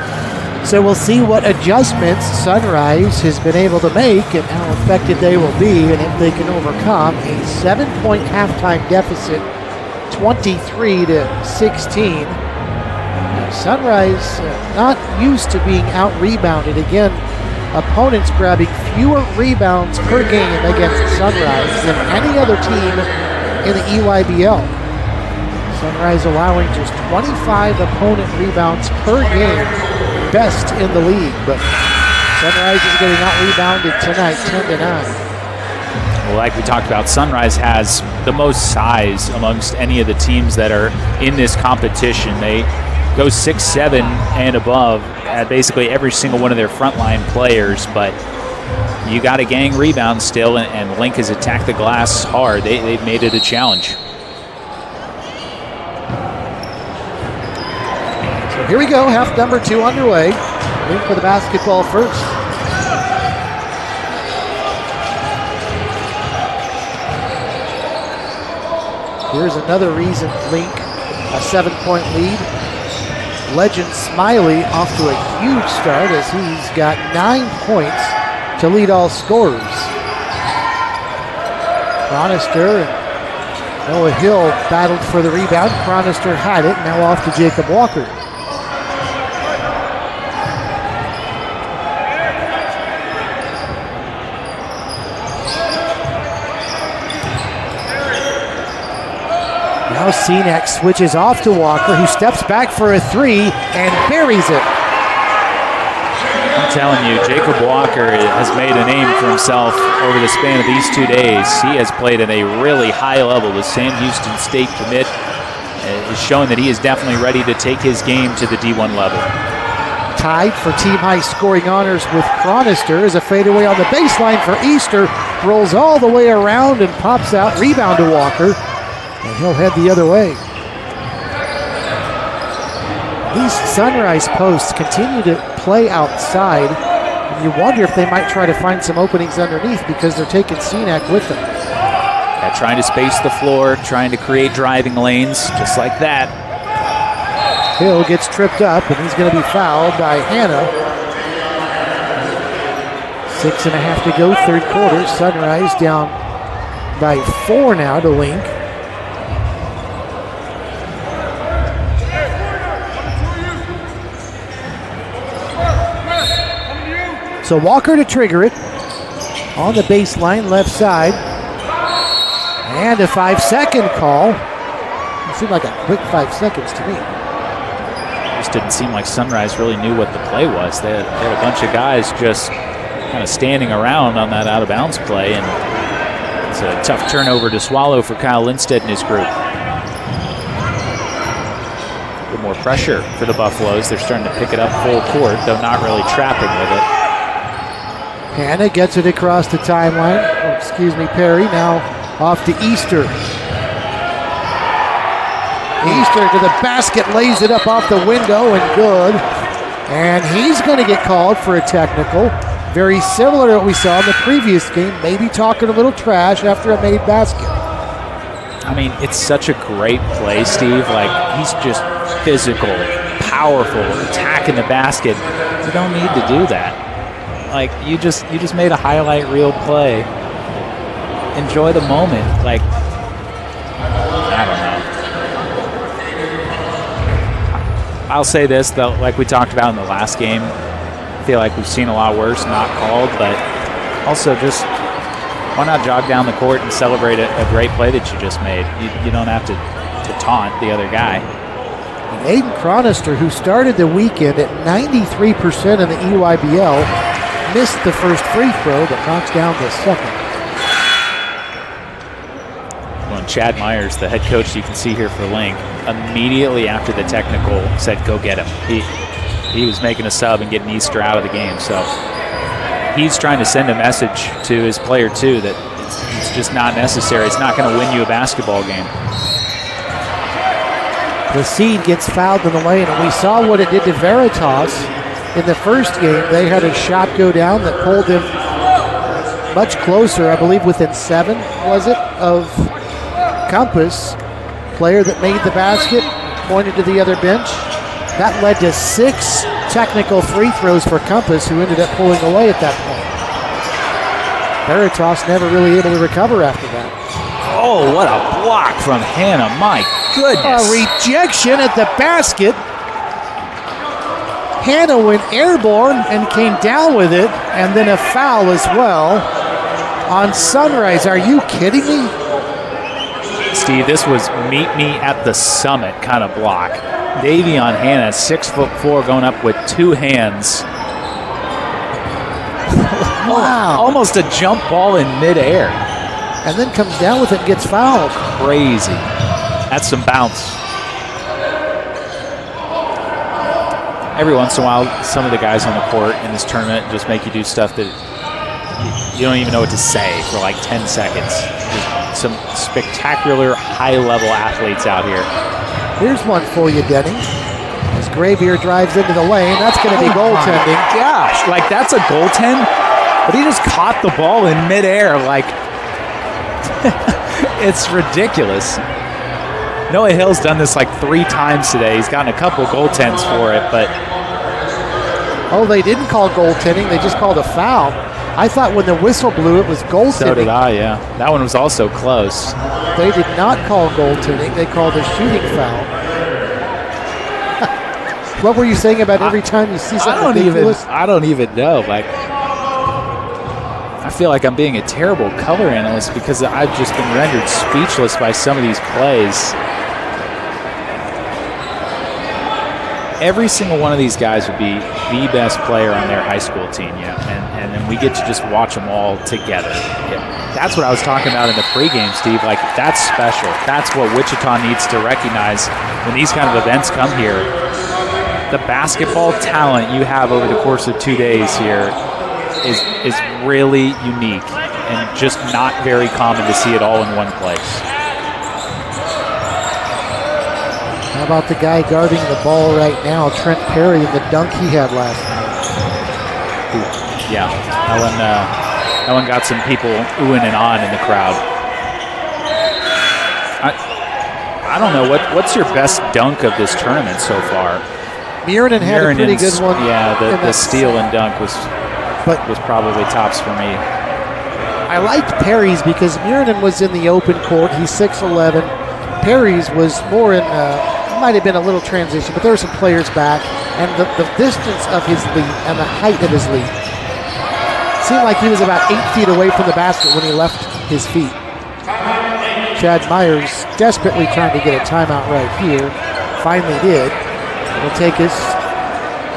So we'll see what adjustments Sunrise has been able to make and how effective they will be, and if they can overcome a 7-point halftime deficit, 23-16. Sunrise not used to being out-rebounded. Again, opponents grabbing fewer rebounds per game against Sunrise than any other team in the EYBL. Sunrise allowing just 25 opponent rebounds per game, best in the league, but Sunrise is getting out-rebounded tonight, 10-9. Well, like we talked about, Sunrise has the most size amongst any of the teams that are in this competition. They go 6'7" and above at basically every single one of their frontline players, but you got a gang rebound still, and Link has attacked the glass hard. They've made it a challenge. So here we go, half number 2 underway. Link for the basketball first. Here's another reason Link, a 7-point lead. Legend Smiley off to a huge start as he's got 9 points to lead all scorers. Cronister and Noah Hill battled for the rebound. Cronister had it, now off to Jacob Walker. Now Senac switches off to Walker, who steps back for a 3 and buries it. I'm telling you, Jacob Walker has made a name for himself over the span of these 2 days. He has played at a really high level. The Sam Houston State commit is showing that he is definitely ready to take his game to the D1 level. Tied for team high scoring honors with Cronister as a fadeaway on the baseline for Easter. Rolls all the way around and pops out. Rebound to Walker. And he'll head the other way. These Sunrise posts continue to play outside. And you wonder if they might try to find some openings underneath because they're taking Senac with them. Yeah, trying to space the floor, trying to create driving lanes, just like that. Hill gets tripped up, and he's going to be fouled by Hannah. 6.5 to go, third quarter. Sunrise down by 4 now to Link. So Walker to trigger it on the baseline, left side. And a 5-second call. It seemed like a quick 5 seconds to me. Just didn't seem like Sunrise really knew what the play was. They had a bunch of guys just kind of standing around on that out-of-bounds play, and it's a tough turnover to swallow for Kyle Lindstedt and his group. A little more pressure for the Buffaloes. They're starting to pick it up full court, though not really trapping with it. Hannah gets it across the timeline. Perry. Now off to Easter. Easter to the basket, lays it up off the window, and good. And he's going to get called for a technical. Very similar to what we saw in the previous game, maybe talking a little trash after a made basket. I mean, it's such a great play, Steve. Like, he's just physical, powerful, attacking the basket. You don't need to do that. Like, you just made a highlight reel play. Enjoy the moment. Like, I don't know. I'll say this, though, like we talked about in the last game, I feel like we've seen a lot worse not called, but also just why not jog down the court and celebrate a great play that you just made? You don't have to taunt the other guy. And Aiden Chronister, who started the weekend at 93% in the EYBL, missed the first free throw, but knocks down the second. Well, and Chad Myers, the head coach you can see here for Link, immediately after the technical said, go get him. He was making a sub and getting Easter out of the game, so he's trying to send a message to his player, too, that it's just not necessary. It's not going to win you a basketball game. The seed gets fouled in the lane, and we saw what it did to Veritas in the first game. They had a shot go down that pulled him much closer, I believe within 7, was it, of Compass. Player that made the basket pointed to the other bench. That led to 6 technical free throws for Compass, who ended up pulling away at that point. Veritas never really able to recover after that. Oh, what a block from Hannah. My goodness. A rejection at the basket. Hannah went airborne and came down with it, and then a foul as well on Sunrise. Are you kidding me? Steve, this was meet me at the summit kind of block. Davion Hannah, 6'4", going up with 2 hands. Wow. Almost a jump ball in midair. And then comes down with it and gets fouled. Crazy. That's some bounce. Every once in a while, some of the guys on the court in this tournament just make you do stuff that you don't even know what to say for like 10 seconds. Just some spectacular high-level athletes out here. Here's one for you, Denny. As Graybeard drives into the lane, that's going to be goaltending. Gosh, like that's a goaltend, but he just caught the ball in midair. Like, it's ridiculous. Noah Hill's done this like 3 times today. He's gotten a couple goaltends for it, but... Oh, they didn't call goaltending. They just called a foul. I thought when the whistle blew, it was goaltending. So did I, yeah. That one was also close. They did not call goaltending. They called a shooting foul. What were you saying about every time you see something ridiculous? I don't even know. Like, I feel like I'm being a terrible color analyst because I've just been rendered speechless by some of these plays. Every single one of these guys would be the best player on their high school team, and then we get to just watch them all together. That's what I was talking about in the pregame, Steve. Like, that's special. That's what Wichita needs to recognize when these kind of events come here. The basketball talent you have over the course of 2 days here is really unique and just not very common to see it all in one place. How about the guy guarding the ball right now, Trent Perry, and the dunk he had last night? Yeah, that one got some people oohing and ahhing in the crowd. I don't know, what's your best dunk of this tournament so far? Muirinen had a pretty good one. Yeah, the steal and dunk was probably tops for me. I liked Perry's because Muirinen was in the open court. He's 6'11". Perry's was more in, might have been a little transition, but there were some players back, and the distance of his lead and the height of his lead seemed like he was about 8 feet away from the basket when he left his feet. Chad Myers desperately trying to get a timeout right here. Finally did. Will take us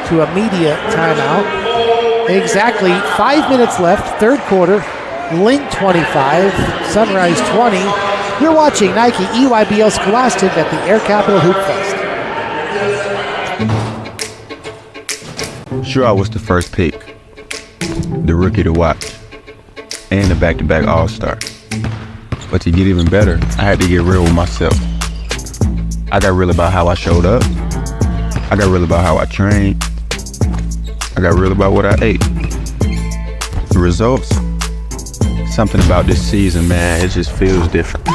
to a media timeout. Exactly 5 minutes left, third quarter. Link 25, Sunrise 20. You're watching Nike EYBL Scholastic at the Air Capital Hoopfest. Sure, I was the first pick, the rookie to watch, and the back-to-back All-Star. But to get even better, I had to get real with myself. I got real about how I showed up. I got real about how I trained. I got real about what I ate. The results, something about this season, man, it just feels different.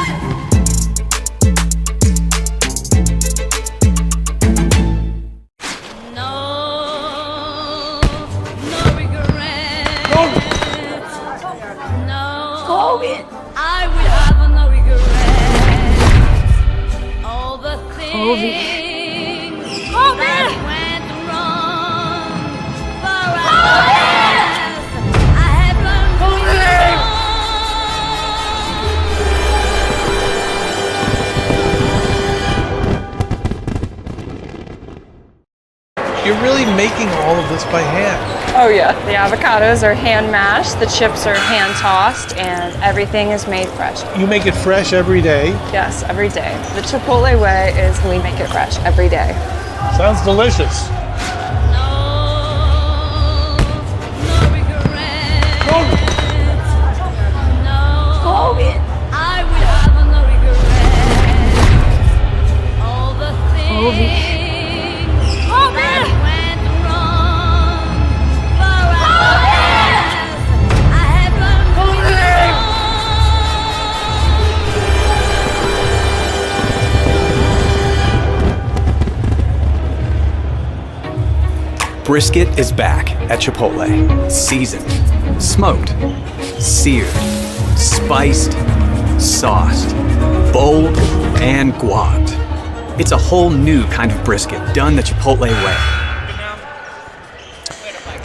I will have no regrets. All the things that went wrong. For I have learned to You're really making all of this by hand. Oh yeah, the avocados are hand mashed, the chips are hand tossed, and everything is made fresh. You make it fresh every day. Yes, every day. The Chipotle way is we make it fresh every day. Sounds delicious. I will have no regrets. All the things that went wrong. For I have learned to Brisket is back at Chipotle. Seasoned, smoked, seared, spiced, sauced, bold, and guacced. It's a whole new kind of brisket done the Chipotle way.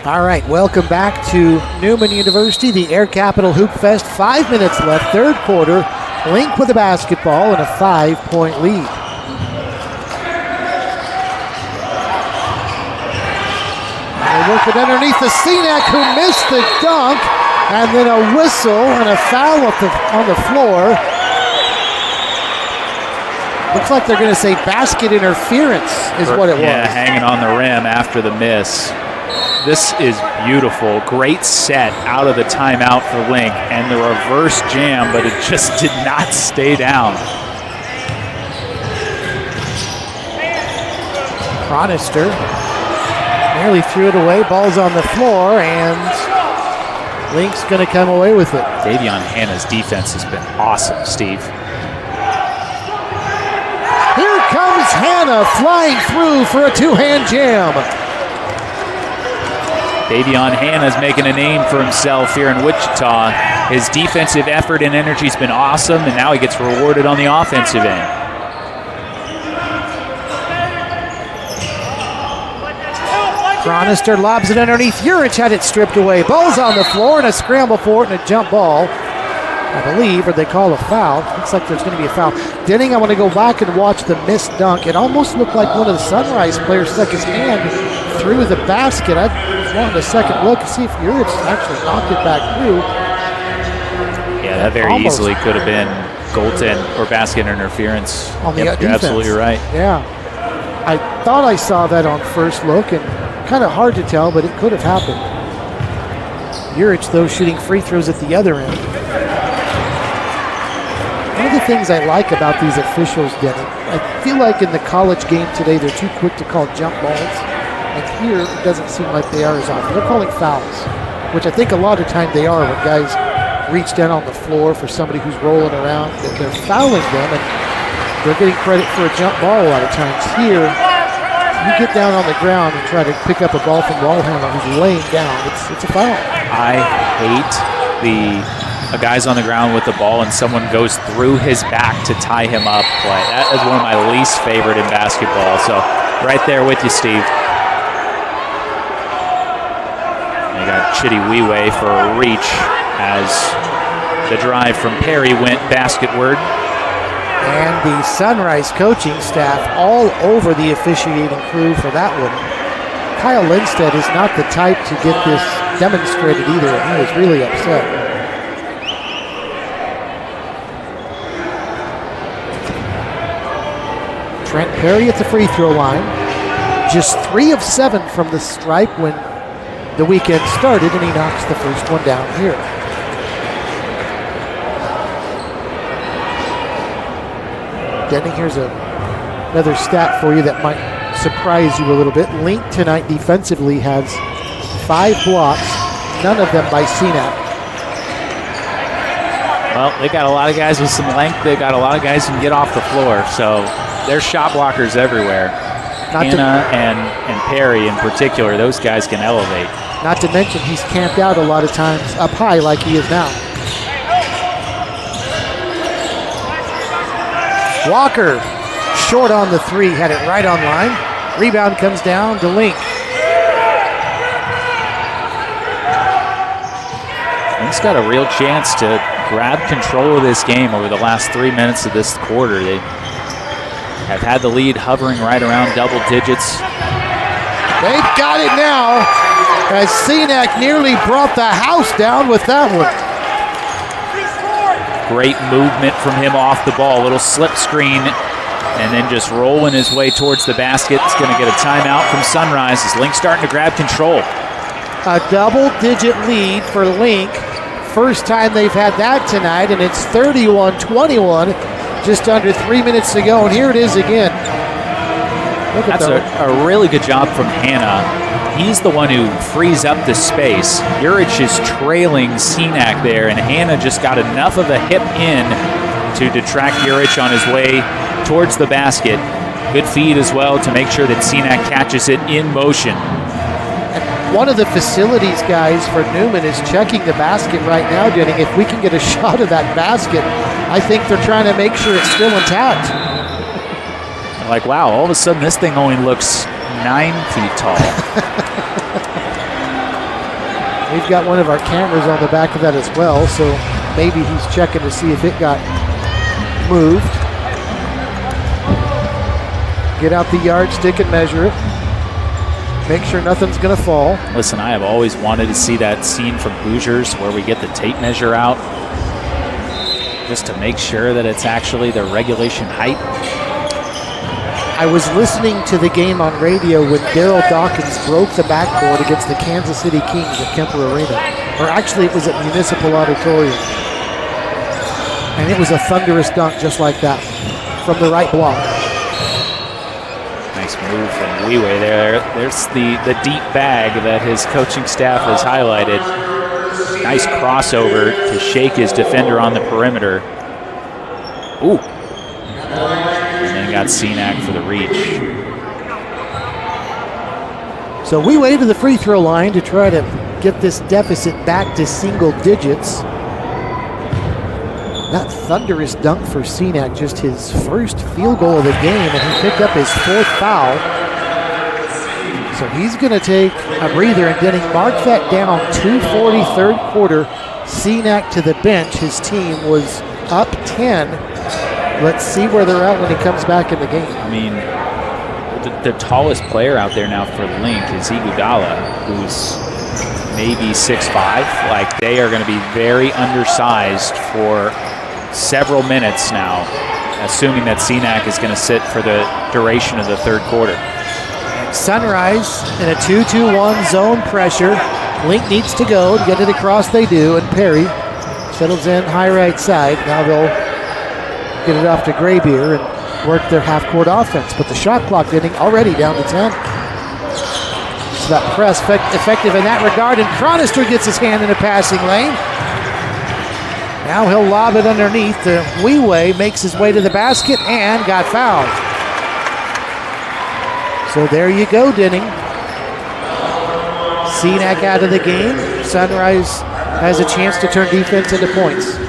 All right, welcome back to Newman University, the Air Capital Hoopfest. 5 minutes left, third quarter. Link with the basketball and a 5-point lead. They work it underneath the Cenac, who missed the dunk, and then a whistle and a foul on the floor. Looks like they're going to say basket interference is what it was. Yeah, hanging on the rim after the miss. This is beautiful. Great set out of the timeout for Link, and the reverse jam, but it just did not stay down. Cronister nearly threw it away. Ball's on the floor, and Link's going to come away with it. Davion Hanna's defense has been awesome, Steve. Here comes Hanna flying through for a two-hand jam. Davion Hanna's making a name for himself here in Wichita. His defensive effort and energy has been awesome, and now he gets rewarded on the offensive end. Cronister lobs it underneath. Urich had it stripped away. Ball's on the floor, and a scramble for it and a jump ball, I believe, or they call a foul. Looks like there's going to be a foul. Denning, I want to go back and watch the missed dunk. It almost looked like one of the Sunrise players stuck his hand through the basket. I wanted a second look to see if Urich actually knocked it back through. Yeah, that very easily could have been goaltend or basket interference. On the You're defense. absolutely right. Yeah. I thought I saw that on first look, and kind of hard to tell, but it could have happened. Urich, though, shooting free throws at the other end. One of the things I like about these officials, Denny, I feel like in the college game today, they're too quick to call jump balls. And here, it doesn't seem like they are as often. They're calling fouls, which I think a lot of time they are when guys reach down on the floor for somebody who's rolling around. They're fouling them, and they're getting credit for a jump ball a lot of times. Here, you get down on the ground and try to pick up a ball from ball handler who's laying down. It's a foul. I hate the guy's on the ground with the ball and someone goes through his back to tie him up play. That is one of my least favorite in basketball. So right there with you, Steve. They got Chitty Weiwei for a reach as the drive from Perry went basketward. And the Sunrise coaching staff all over the officiating crew for that one. Kyle Lindstedt is not the type to get this demonstrated either, and he was really upset. Trent Perry at the free throw line. Just 3 of 7 from the stripe when the weekend started, and he knocks the first one down here. Denny, here's another stat for you that might surprise you a little bit. Link tonight defensively has 5 blocks, none of them by CNAP. Well, they got a lot of guys with some length. They got a lot of guys who can get off the floor. So there's shot blockers everywhere. Hannah and Perry in particular, those guys can elevate. Not to mention he's camped out a lot of times up high like he is now. Walker, short on the three, had it right on line. Rebound comes down to Link. Link's got a real chance to grab control of this game over the last 3 minutes of this quarter. They have had the lead hovering right around double digits. They've got it now as CNAC nearly brought the house down with that one. Great movement from him off the ball. Little slip screen and then just rolling his way towards the basket. It's going to get a timeout from Sunrise as Link's starting to grab control. A double-digit lead for Link. First time they've had that tonight, and it's 31-21, just under 3 minutes to go, and here it is again. That's a really good job from Hannah. He's the one who frees up the space. Juric is trailing CNAC there, and Hannah just got enough of a hip in to detract Juric on his way towards the basket. Good feed as well to make sure that CNAC catches it in motion. One of the facilities guys for Newman is checking the basket right now, Denning. If we can get a shot of that basket, I think they're trying to make sure it's still intact. Like, wow, all of a sudden this thing only looks 9 feet tall. We've got one of our cameras on the back of that as well, so maybe he's checking to see if it got moved. Get out the yardstick and measure it. Make sure nothing's going to fall. Listen, I have always wanted to see that scene from Hoosiers where we get the tape measure out just to make sure that it's actually the regulation height. I was listening to the game on radio when Daryl Dawkins broke the backboard against the Kansas City Kings at Kemper Arena. Or actually, it was at Municipal Auditorium. And it was a thunderous dunk just like that from the right block. Nice move from Weiwei there. There's the deep bag that his coaching staff has highlighted. Nice crossover to shake his defender on the perimeter. Ooh. And then got CNAC for the reach. So Weiwei to the free throw line to try to get this deficit back to single digits. That thunderous dunk for CNAC, just his first field goal of the game, and he picked up his fourth foul. So he's going to take a breather, and Denning marked that down. 2:40 third quarter. CNAC to the bench. His team was up 10. Let's see where they're at when he comes back in the game. I mean, the tallest player out there now for Link is Iguodala, who's maybe 6'5". Like, they are going to be very undersized for several minutes now, assuming that CNAC is going to sit for the duration of the third quarter. Sunrise in a 2-2-1 zone pressure. Link needs to go to get it across. They do, and Perry settles in high right side. Now they'll get it off to Graybeer and work their half-court offense. But the shot clock Denning already down to 10. So that press effective in that regard, and Cronister gets his hand in a passing lane. Now he'll lob it underneath. Weiwei makes his way to the basket and got fouled. So there you go, Denning. CNAC out of the game. Sunrise has a chance to turn defense into points.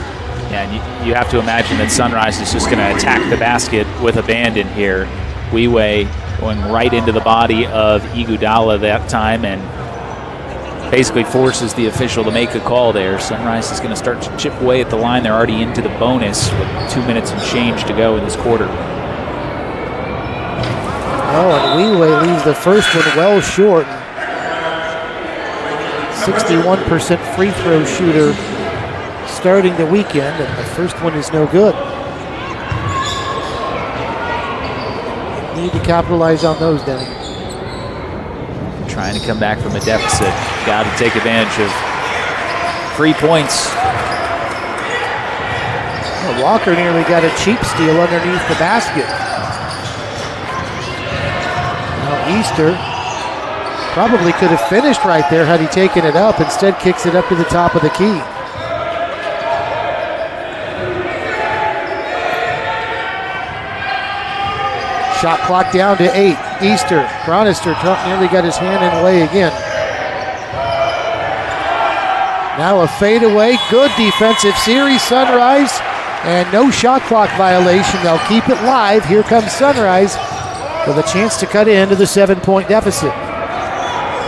Yeah, and you have to imagine that Sunrise is just going to attack the basket with abandon here. Weiwei going right into the body of Iguodala that time and basically forces the official to make a call there. Sunrise is going to start to chip away at the line. They're already into the bonus with 2 minutes and change to go in this quarter. Oh, and Weiwei leaves the first one well short. 61% free throw shooter starting the weekend, and the first one is no good. Need to capitalize on those, Denny. Trying to come back from a deficit. Got to take advantage of 3 points. Well, Walker nearly got a cheap steal underneath the basket. Now Easter Probably could have finished right there had he taken it up. Instead, kicks it up to the top of the key. Shot clock down to 8. Easter. Cronister nearly got his hand in the way again. Now a fadeaway. Good defensive series, Sunrise. And no shot clock violation. They'll keep it live. Here comes Sunrise with a chance to cut into the 7-point deficit.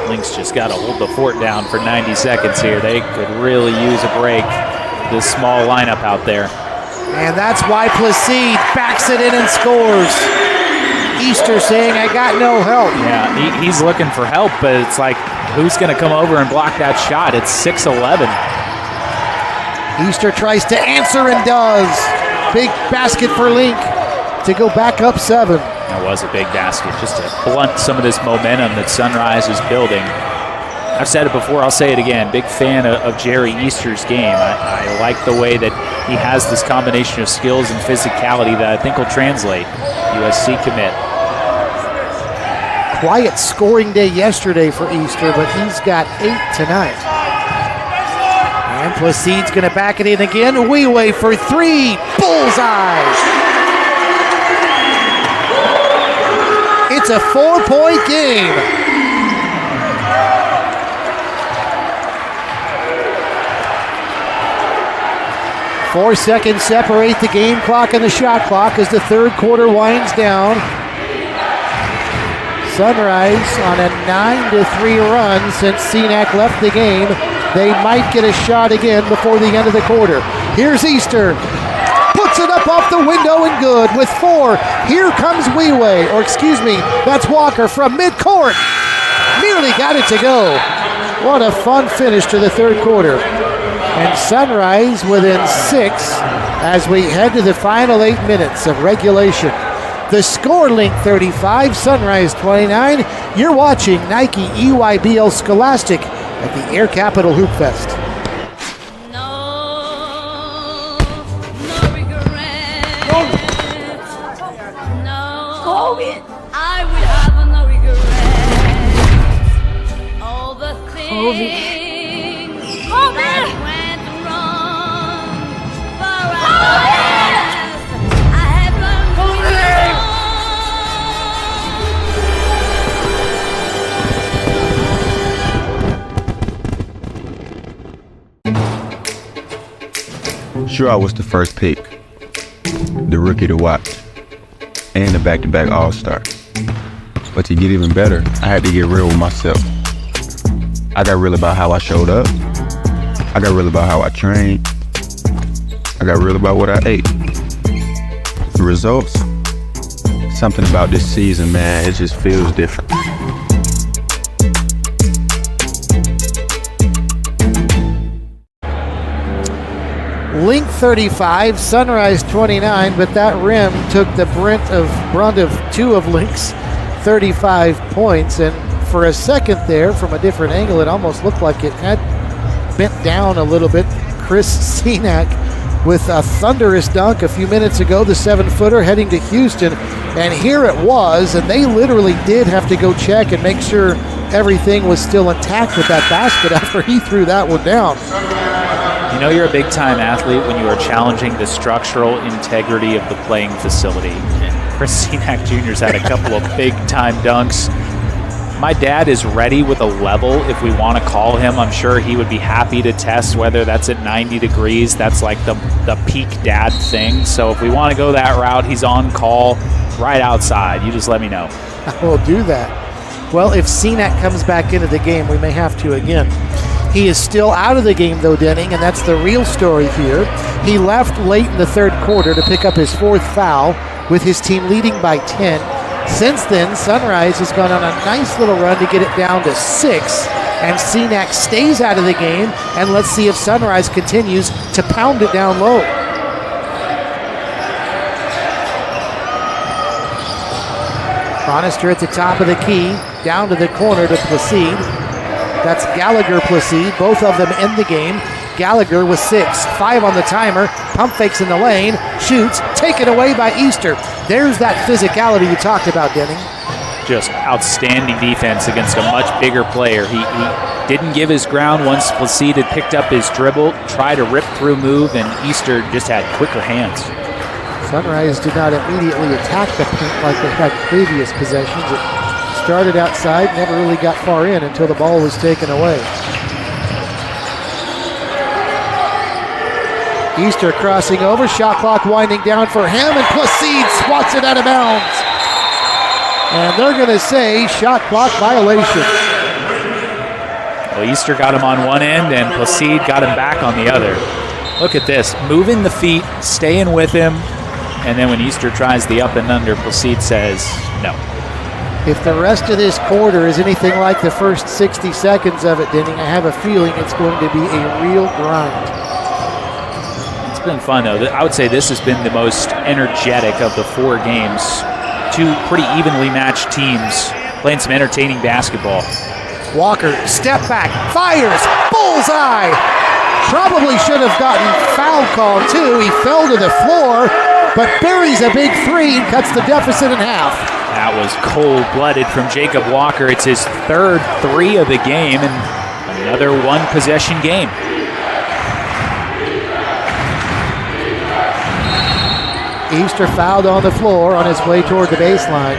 Lynx just got to hold the fort down for 90 seconds here. They could really use a break. This small lineup out there. And that's why Placide backs it in and scores. Easter saying, I got no help. Yeah, he's looking for help, but it's like, who's going to come over and block that shot? It's 6-11. Easter tries to answer and does. Big basket for Link to go back up 7. That was a big basket, just to blunt some of this momentum that Sunrise is building. I've said it before, I'll say it again. Big fan of Jerry Easter's game. I like the way that he has this combination of skills and physicality that I think will translate. USC commit. Quiet scoring day yesterday for Easter, but he's got 8 tonight. And Placide's going to back it in again. Weiwei for 3. Bullseye. It's a 4-point game. Four seconds separate the game clock and the shot clock as the third quarter winds down. Sunrise on a 9-3 run since Senac left the game. They might get a shot again before the end of the quarter. Here's Easter. Puts it up off the window and good with 4. Here comes Weiwei, or excuse me, that's Walker from midcourt. Nearly got it to go. What a fun finish to the third quarter. And Sunrise within 6 as we head to the final 8 minutes of regulation. The score, Link 35, Sunrise 29. You're watching Nike EYBL Scholastic at the Air Capital Hoopfest. No regret. No, I would have no regret. All the things that went wrong. For I have learned to Sure, I was the first pick, the rookie to watch, and the back-to-back All-Star. But to get even better, I had to get real with myself. I got real about how I showed up. I got real about how I trained. I got real about what I ate. The results, something about this season, man, it just feels different. Link 35, Sunrise 29, but that rim took the brunt of 2 of Link's 35 points. And for a second there, from a different angle, it almost looked like it had bent down a little bit. Chris Senac with a thunderous dunk a few minutes ago, the 7-footer heading to Houston. And here it was, and they literally did have to go check and make sure everything was still intact with that basket after he threw that one down. You know you're a big-time athlete when you are challenging the structural integrity of the playing facility. And Chris Senac Jr.'s had a couple of big-time dunks. My dad is ready with a level if we want to call him. I'm sure he would be happy to test whether that's at 90 degrees. That's like the peak dad thing. So if we want to go that route, he's on call right outside. You just let me know. I will do that. Well, if Senac comes back into the game, we may have to again. He is still out of the game, though, Denning, and that's the real story here. He left late in the third quarter to pick up his 4th foul, with his team leading by 10. Since then, Sunrise has gone on a nice little run to get it down to 6, and Senac stays out of the game, and let's see if Sunrise continues to pound it down low. Cronister at the top of the key, down to the corner to Placide. That's Gallagher, Placide, both of them in the game. Gallagher with 6, 5 on the timer, pump fakes in the lane, shoots, taken away by Easter. There's that physicality you talked about, Denning. just outstanding defense against a much bigger player. He didn't give his ground once Placide had picked up his dribble, tried a rip-through move, and Easter just had quicker hands. Sunrise did not immediately attack the paint like they had previous possessions. It started outside, never really got far in until the ball was taken away. Easter crossing over, shot clock winding down for him, and Placide swats it out of bounds. And they're going to say shot clock violation. Well, Easter got him on one end, and Placide got him back on the other. Look at this, moving the feet, staying with him, and then when Easter tries the up and under, Placide says no. If the rest of this quarter is anything like the first 60 seconds of it, Denning, I have a feeling it's going to be a real grind. It's been fun, though. I would say this has been the most energetic of the 4 games. 2 pretty evenly matched teams playing some entertaining basketball. Walker, step back, fires, bullseye! Probably should have gotten foul call, too. He fell to the floor, but buries a big 3 and cuts the deficit in half. That was cold-blooded from Jacob Walker. It's his 3rd 3 of the game and another 1-possession game. Easter fouled on the floor on his way toward the baseline.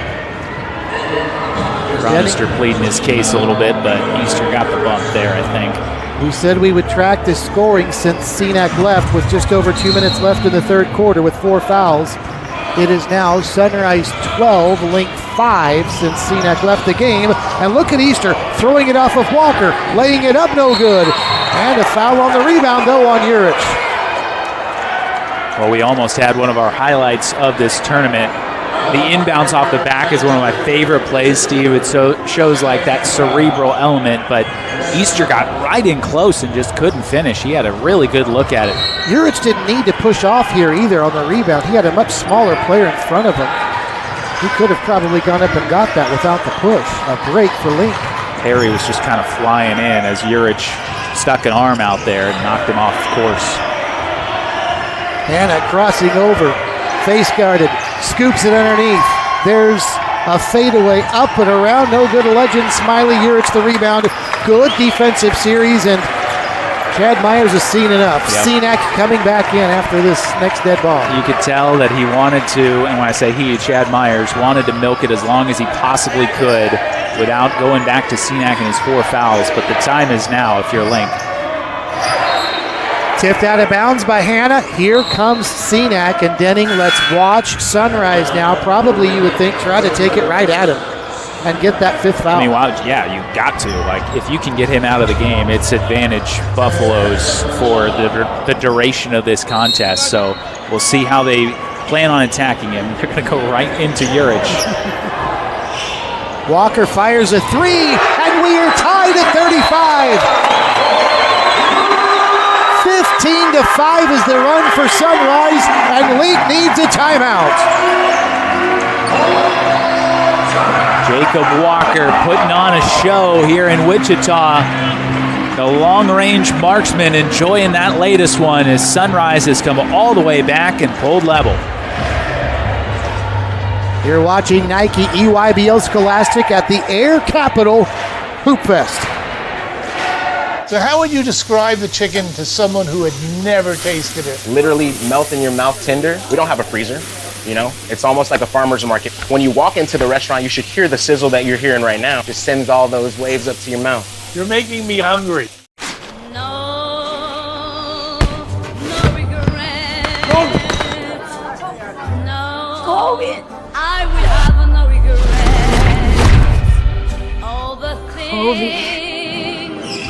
Easter pleading his case a little bit, but Easter got the bump there, I think. We said we would track the scoring since Cenac left with just over 2 minutes left in the 3rd quarter with 4 fouls. It is now Sunrise 12, Link 5 since Cenac left the game. And look at Easter throwing it off of Walker, laying it up no good. And a foul on the rebound, though, on Urich. Well, we almost had one of our highlights of this tournament. The inbounds off the back is one of my favorite plays, Steve. It shows like that cerebral element, but Easter got right in close and just couldn't finish. He had a really good look at it. Urich didn't need to push off here either on the rebound. He had a much smaller player in front of him. He could have probably gone up and got that without the push. A break for Link. Perry was just kind of flying in as Urich stuck an arm out there and knocked him off course. Hannah crossing over, face guarded, scoops it underneath. There's a fadeaway up and around, no good. Legend Smiley Urich the rebound. Good defensive series, and Chad Myers has seen enough. Yep. Cenac coming back in after this next dead ball. You could tell that he wanted to, and when I say he, Chad Myers, wanted to milk it as long as he possibly could without going back to Cenac and his 4 fouls, but the time is now if you're Link. Tipped out of bounds by Hannah. Here comes Cenac, and Denning lets watch Sunrise now. Probably, you would think, try to take it right at him and get that 5th foul. I mean, yeah, you got to. Like, if you can get him out of the game, it's advantage Buffaloes for the duration of this contest. So we'll see how they plan on attacking him. They're going to go right into Urich. Walker fires a 3, and we are tied at 35. 15-5 is the run for Sunrise, and Link needs a timeout. Jacob Walker putting on a show here in Wichita. The long-range marksman enjoying that latest one as Sunrise has come all the way back and pulled level. You're watching Nike EYBL Scholastic at the Air Capital Hoopfest. So how would you describe the chicken to someone who had never tasted it? Literally melt in your mouth tender. We don't have a freezer, you know? It's almost like a farmer's market. When you walk into the restaurant, you should hear the sizzle that you're hearing right now. Just sends all those waves up to your mouth. You're making me hungry. No regret. No, I will have no regret. All the things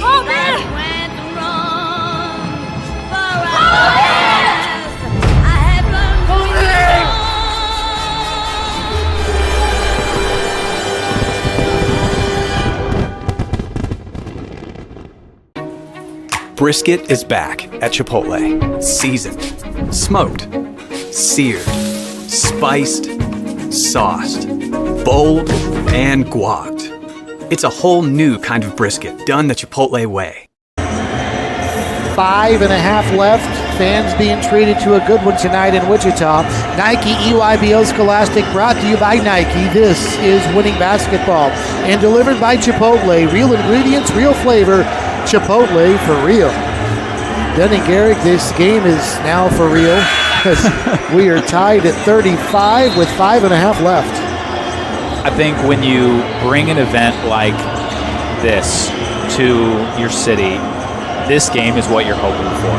that went wrong for us, I have learned. Brisket is back at Chipotle. Seasoned, smoked, seared, spiced, sauced, bold, and guacced. It's a whole new kind of brisket done the Chipotle way. 5.5 left. Fans being treated to a good one tonight in Wichita. Nike EYBL Scholastic brought to you by Nike. This is Winning Basketball and delivered by Chipotle. Real ingredients, real flavor. Chipotle for real. Denny Garrick, this game is now for real because we are tied at 35 with 5.5 left. I think when you bring an event like this to your city, this game is what you're hoping for.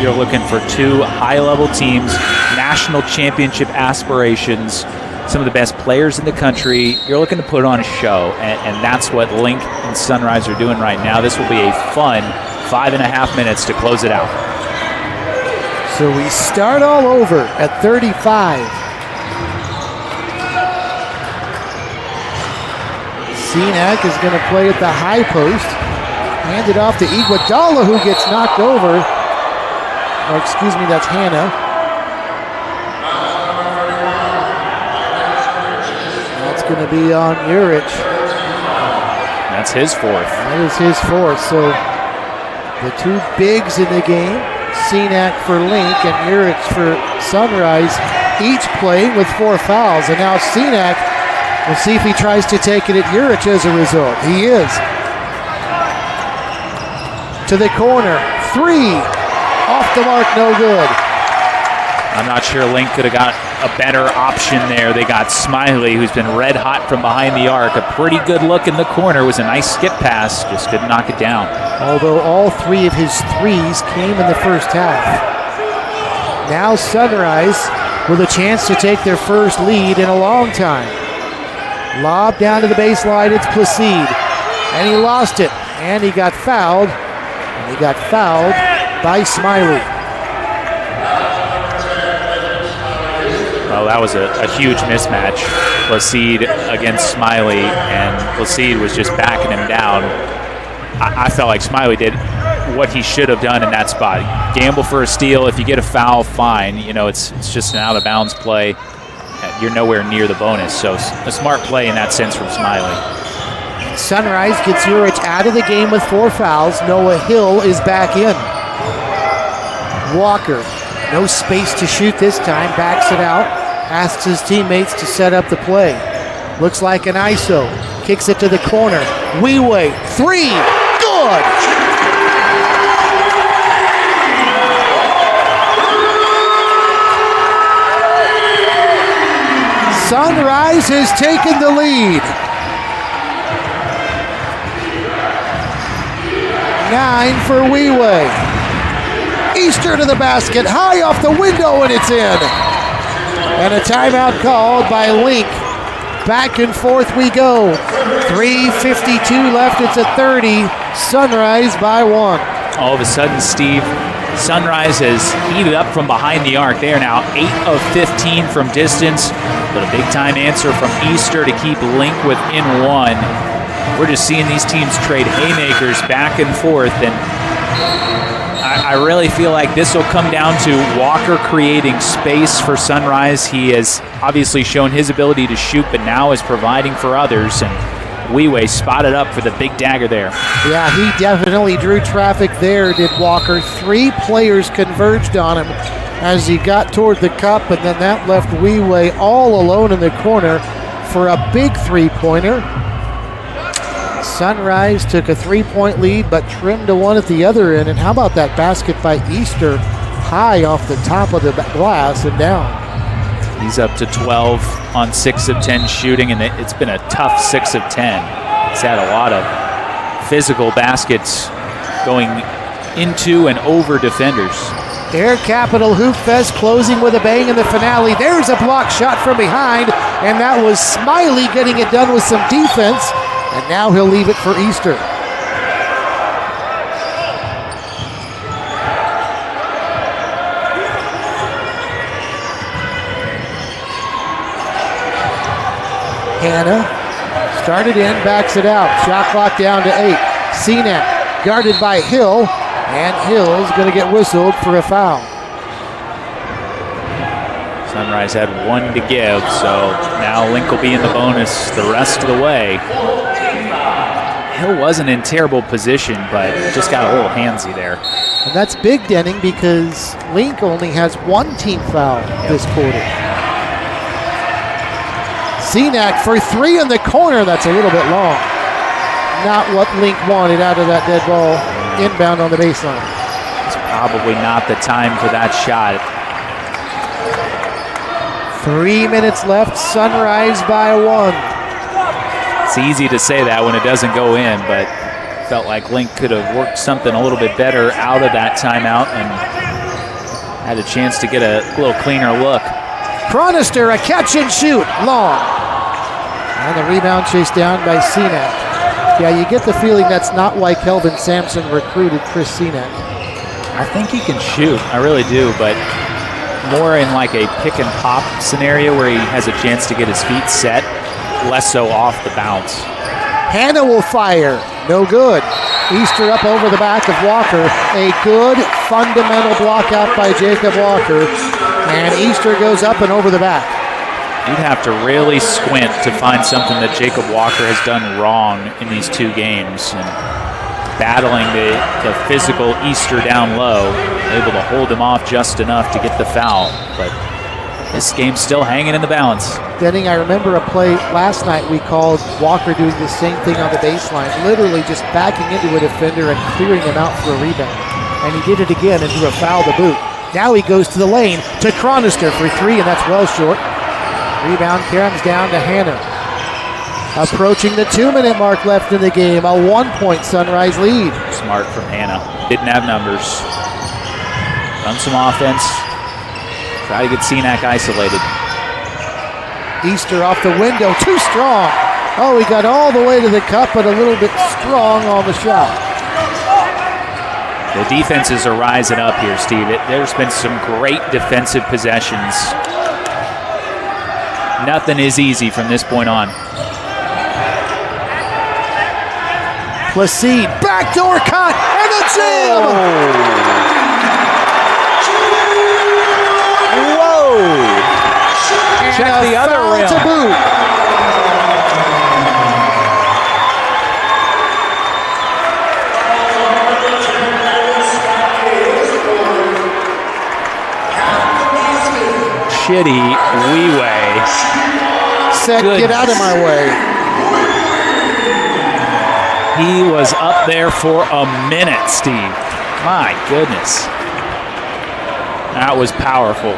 You're looking for two high-level teams, national championship aspirations, some of the best players in the country. You're looking to put on a show, and that's what Link and Sunrise are doing right now. This will be a fun 5.5 minutes to close it out. So we start all over at 35. Cenac is going to play at the high post. Hand it off to Iguodala, who gets knocked over. Or excuse me, that's Hannah. That's going to be on Urich. That's his fourth. That is his fourth. So the two bigs in the game, Cenac for Link and Urich for Sunrise, each playing with 4 fouls. And now Cenac, we'll see if he tries to take it at Urich as a result. He is. To the corner. 3. Off the mark, no good. I'm not sure Link could have got a better option there. They got Smiley, who's been red hot from behind the arc. A pretty good look in the corner. Was a nice skip pass. Just couldn't knock it down. Although all 3 of his threes came in the first half. Now Sunrise with a chance to take their first lead in a long time. Lob down to the baseline. It's Placide. And he lost it. And he got fouled. And he got fouled by Smiley. Well, that was a huge mismatch. Placide against Smiley, and Placide was just backing him down. I felt like Smiley did what he should have done in that spot. Gamble for a steal. If you get a foul, fine. You know, it's just an out-of-bounds play. You're nowhere near the bonus. So a smart play in that sense from Smiley. Sunrise gets Urich out of the game with 4 fouls. Noah Hill is back in. Walker, no space to shoot this time, backs it out, asks his teammates to set up the play. Looks like an ISO, kicks it to the corner. Weiwei, 3, good! Sunrise has taken the lead. 9 for Weiwei. Easter to the basket, high off the window, and it's in. And a timeout called by Link. Back and forth we go. 3:52 left, it's a 30. Sunrise by 1. All of a sudden, Steve, Sunrise has heated up from behind the arc. They are now 8 of 15 from distance, but a big-time answer from Easter to keep Link within 1. We're just seeing these teams trade haymakers back and forth, and I really feel like this will come down to Walker creating space for Sunrise. He has obviously shown his ability to shoot, but now is providing for others, and Weiwei spotted up for the big dagger there. Yeah, he definitely drew traffic there, did Walker. 3 players converged on him as he got toward the cup, and then that left Weiwei all alone in the corner for a big 3-pointer. Sunrise took a 3-point lead, but trimmed to 1 at the other end. And how about that basket by Easter, high off the top of the glass and down? He's up to 12 on 6 of 10 shooting, and it's been a tough 6 of 10. He's had a lot of physical baskets going into and over defenders. Air Capital Hoopfest closing with a bang in the finale. There's a block shot from behind, and that was Smiley getting it done with some defense. And now he'll leave it for Easter. Hannah started in, backs it out. Shot clock down to 8. Cenac guarded by Hill, and Hill's going to get whistled for a foul. Sunrise had 1 to give, so now Link will be in the bonus the rest of the way. Hill wasn't in terrible position, but just got a little handsy there. And that's big, Denning, because Link only has one team foul this quarter. Cenac for three in the corner. That's a little bit long. Not what Link wanted out of that dead ball inbound on the baseline. It's probably not the time for that shot. 3 minutes left, Sunrise by 1. It's easy to say that when it doesn't go in, but felt like Link could have worked something a little bit better out of that timeout and had a chance to get a little cleaner look. Cronister, a catch and shoot, long. And the rebound chased down by Cenac. Yeah, you get the feeling that's not why Kelvin Sampson recruited Chris Cenac. I think he can shoot, I really do, but more in like a pick and pop scenario where he has a chance to get his feet set, less so off the bounce. Hannah will fire, no good. Easter up over the back of Walker. A good fundamental block out by Jacob Walker. And Easter goes up and over the back. You'd have to really squint to find something that Jacob Walker has done wrong in these two games. And battling the physical Easter down low, able to hold him off just enough to get the foul. But this game's still hanging in the balance. Denning, I remember a play last night we called Walker doing the same thing on the baseline, literally just backing into a defender and clearing him out for a rebound. And he did it again and drew a foul to boot. Now he goes to the lane to Cronister for three, and that's well short. Rebound comes down to Hannah. Approaching the 2-minute mark left in the game, a 1-point Sunrise lead. Smart from Hannah. Didn't have numbers. Run some offense. Try to get Cenac isolated. Easter off the window, too strong. Oh, he got all the way to the cup, but a little bit strong on the shot. The defenses are rising up here, Steve. There's been some great defensive possessions. Nothing is easy from this point on. Placide, backdoor cut, and a jam! Whoa! Check the other rim. To boot. Shitty Weiwei. Said, get out of my way. He was up there for a minute, Steve. My goodness. That was powerful.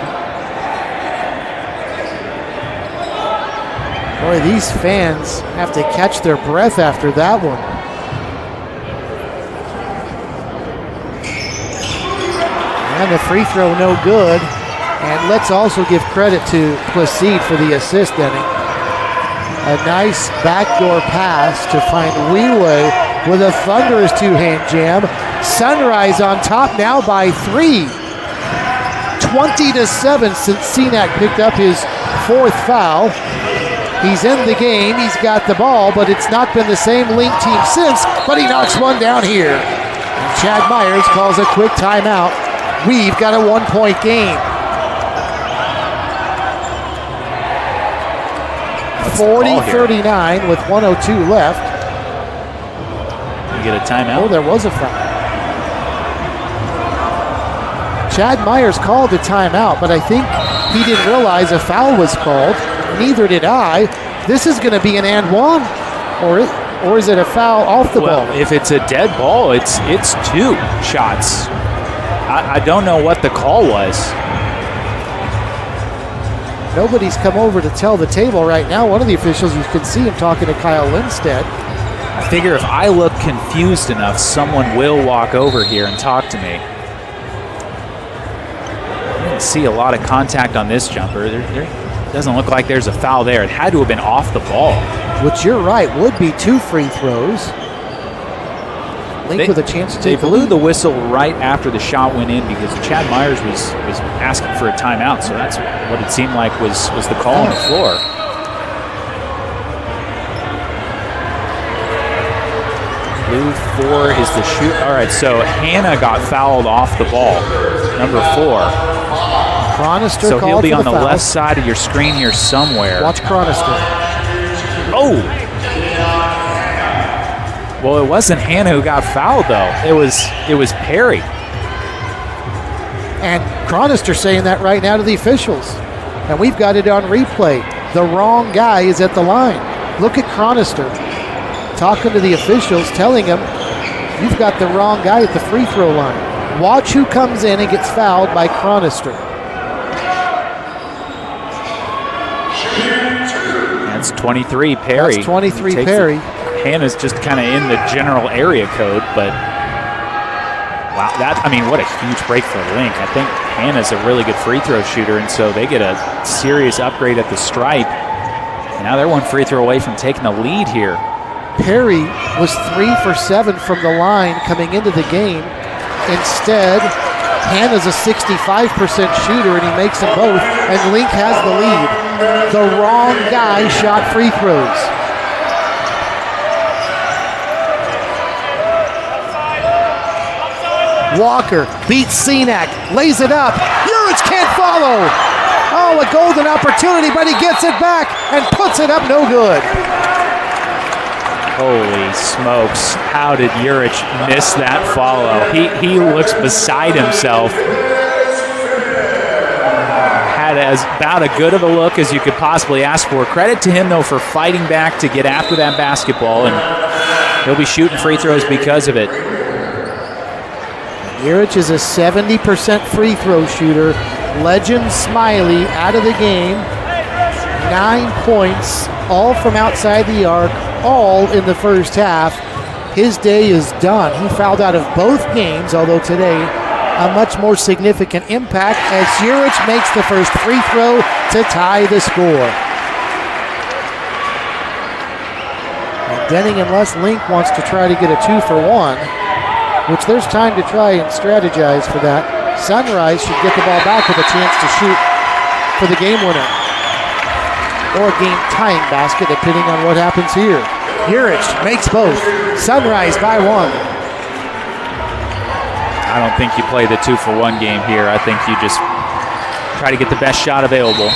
Boy, these fans have to catch their breath after that one. And the free throw no good. And let's also give credit to Placide for the assist, Denny. A nice backdoor pass to find Weiwei with a thunderous two-hand jam. Sunrise on top now by 3. 20-7 since Cenac picked up his 4th foul. He's in the game, he's got the ball, but it's not been the same Link team since, but he knocks one down here. And Chad Myers calls a quick timeout. We've got a 1-point game. 40-39 with 1:02 left. You get a timeout? Oh, there was a foul. Chad Myers called the timeout, but I think he didn't realize a foul was called. Neither did I. This is going to be an and one, or is it a foul off the ball? If it's a dead ball, it's 2 shots. I don't know what the call was. Nobody's come over to tell the table right now. One of the officials, you can see him talking to Kyle Lindstedt. I figure if I look confused enough, someone will walk over here and talk to me. I didn't see a lot of contact on this jumper. There doesn't look like there's a foul there. It had to have been off the ball. Which, you're right, would be 2 free throws. Link with a chance to They take the blew lead. the whistle right after the shot went in because Chad Myers was asking for a timeout, so that's what it seemed like was the call on the floor. Blue 4 is the shoot. All right, so Hannah got fouled off the ball, number 4. Cronister So he'll called be for on the foul. left side of your screen here somewhere. Watch Cronister. Oh! Well, it wasn't Hannah who got fouled, though. It was Perry. And Chronister saying that right now to the officials. And we've got it on replay. The wrong guy is at the line. Look at Chronister talking to the officials, telling them, you've got the wrong guy at the free throw line. Watch who comes in and gets fouled by Chronister. That's 23, Perry. That's 23, Perry. Hannah's just kind of in the general area code, but wow, what a huge break for Link. I think Hannah's a really good free throw shooter, and so they get a serious upgrade at the stripe. And now they're one free throw away from taking the lead here. Perry was 3 for 7 from the line coming into the game. Instead, Hannah's a 65% shooter, and he makes them both, and Link has the lead. The wrong guy shot free throws. Walker beats Cenac, lays it up. Urich can't follow. Oh, a golden opportunity, but he gets it back and puts it up no good. Holy smokes. How did Urich miss that follow? He looks beside himself. Had as about as good of a look as you could possibly ask for. Credit to him, though, for fighting back to get after that basketball, and he'll be shooting free throws because of it. Urich is a 70% free throw shooter. Legend Smiley out of the game. 9 points, all from outside the arc, all in the first half. His day is done. He fouled out of both games, although today a much more significant impact as Urich makes the first free throw to tie the score. And Denning, unless Link wants to try to get a 2-for-1, which there's time to try and strategize for that. Sunrise should get the ball back with a chance to shoot for the game winner. Or a game-tying basket, depending on what happens here. Urich makes both. Sunrise by 1. I don't think you play the 2-for-1 game here. I think you just try to get the best shot available.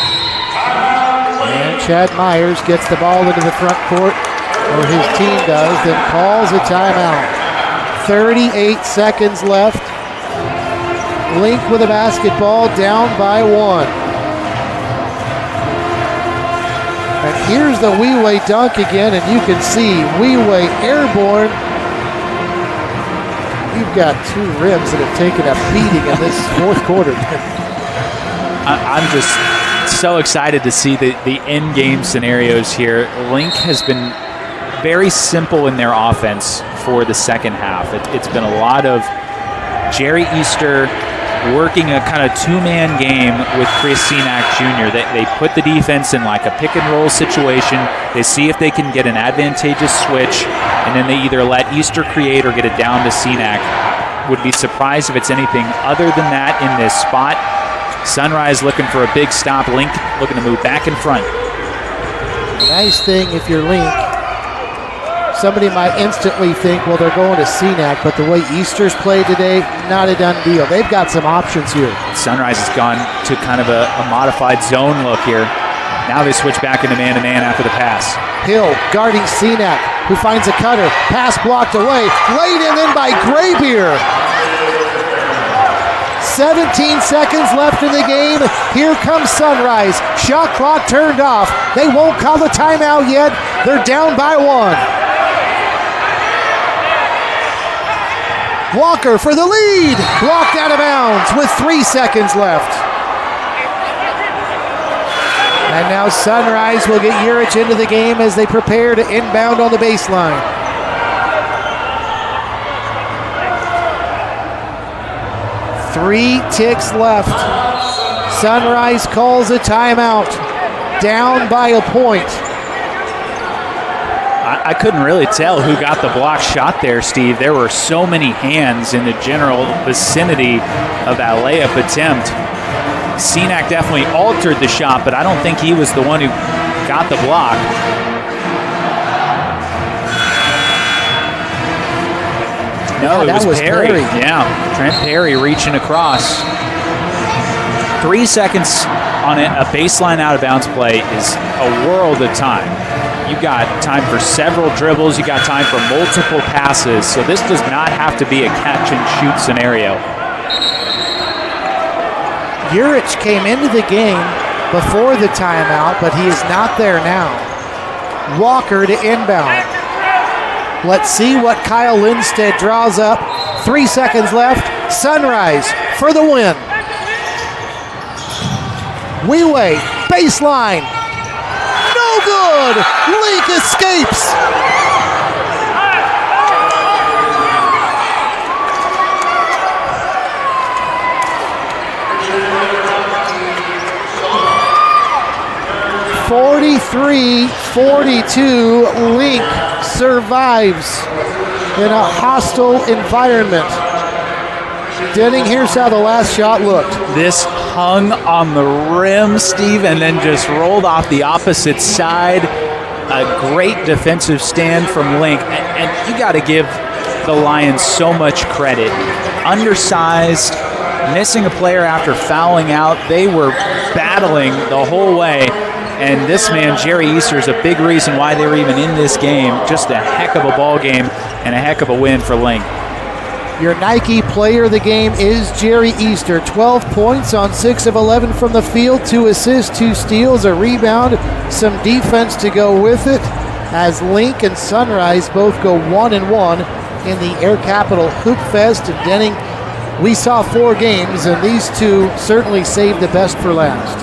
And Chad Myers gets the ball into the front court, or his team does, then calls a timeout. 38 seconds left. Link with a basketball, down by 1. And here's the Weiwei dunk again, and you can see Weiwei airborne. You've got 2 rims that have taken a beating in this fourth quarter. I'm just so excited to see the end game scenarios here. Link has been very simple in their offense for the second half. It's been a lot of Jerry Easter working a kind of 2-man game with Chris Cenac Jr. They put the defense in like a pick and roll situation. They see if they can get an advantageous switch, and then they either let Easter create or get it down to Cenac. Would be surprised if it's anything other than that in this spot. Sunrise looking for a big stop. Link looking to move back in front. Nice thing if you're Link. Somebody might instantly think, well, they're going to Cenac, but the way Easter's played today, not a done deal. They've got some options here. Sunrise has gone to kind of a modified zone look here. Now they switch back into man-to-man after the pass. Hill guarding Cenac, who finds a cutter. Pass blocked away. Laid in by Graybeer. 17 seconds left in the game. Here comes Sunrise. Shot clock turned off. They won't call the timeout yet. They're down by 1. Walker for the lead. Blocked out of bounds with 3 seconds left. And now Sunrise will get Urich into the game as they prepare to inbound on the baseline. Three ticks left. Sunrise calls a timeout. Down by a point. I couldn't really tell who got the block shot there, Steve. There were so many hands in the general vicinity of that layup attempt. Cenac definitely altered the shot, but I don't think he was the one who got the block. No, it was Perry. Yeah, Trent Perry reaching across. 3 seconds on a baseline out of bounds play is a world of time. You got time for several dribbles. You got time for multiple passes. So this does not have to be a catch and shoot scenario. Urich came into the game before the timeout, but he is not there now. Walker to inbound. Let's see what Kyle Lindstedt draws up. 3 seconds left. Sunrise for the win. Weiwei, baseline. No good. Link escapes. (43-42). Link survives in a hostile environment. Denning, here's how the last shot looked. This hung on the rim, Steve, and then just rolled off the opposite side. A great defensive stand from Link. And you got to give the Lions so much credit. Undersized, missing a player after fouling out. They were battling the whole way. And this man, Jerry Easter, is a big reason why they were even in this game. Just a heck of a ball game and a heck of a win for Link. Your Nike player of the game is Jerry Easter. 12 points on 6 of 11 from the field, 2 assists, 2 steals, a rebound, some defense to go with it, as Link and Sunrise both go 1-1 in the Air Capital Hoopfest. And Denning, we saw 4 games, and these 2 certainly saved the best for last.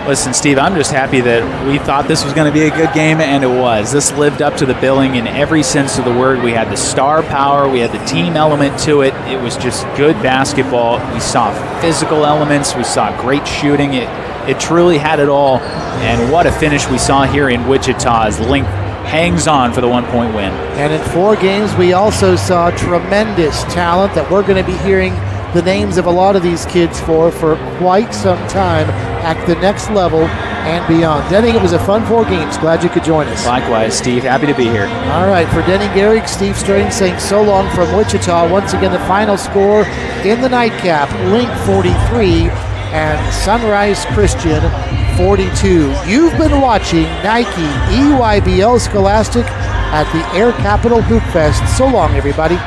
Listen, Steve, I'm just happy that we thought this was going to be a good game, and it was. This lived up to the billing in every sense of the word. We had the star power. We had the team element to it. It was just good basketball. We saw physical elements. We saw great shooting. It truly had it all, and what a finish we saw here in Wichita as Link hangs on for the 1-point win. And in 4 games, we also saw tremendous talent that we're going to be hearing the names of a lot of these kids for quite some time at the next level and beyond. Denning, it was a fun 4 games. Glad you could join us. Likewise, Steve. Happy to be here. All right, for Denning Gehrig, Steve Strain saying so long from Wichita. Once again, the final score in the nightcap, Link 43 and Sunrise Christian 42. You've been watching Nike EYBL Scholastic at the Air Capital Hoopfest. So long, everybody.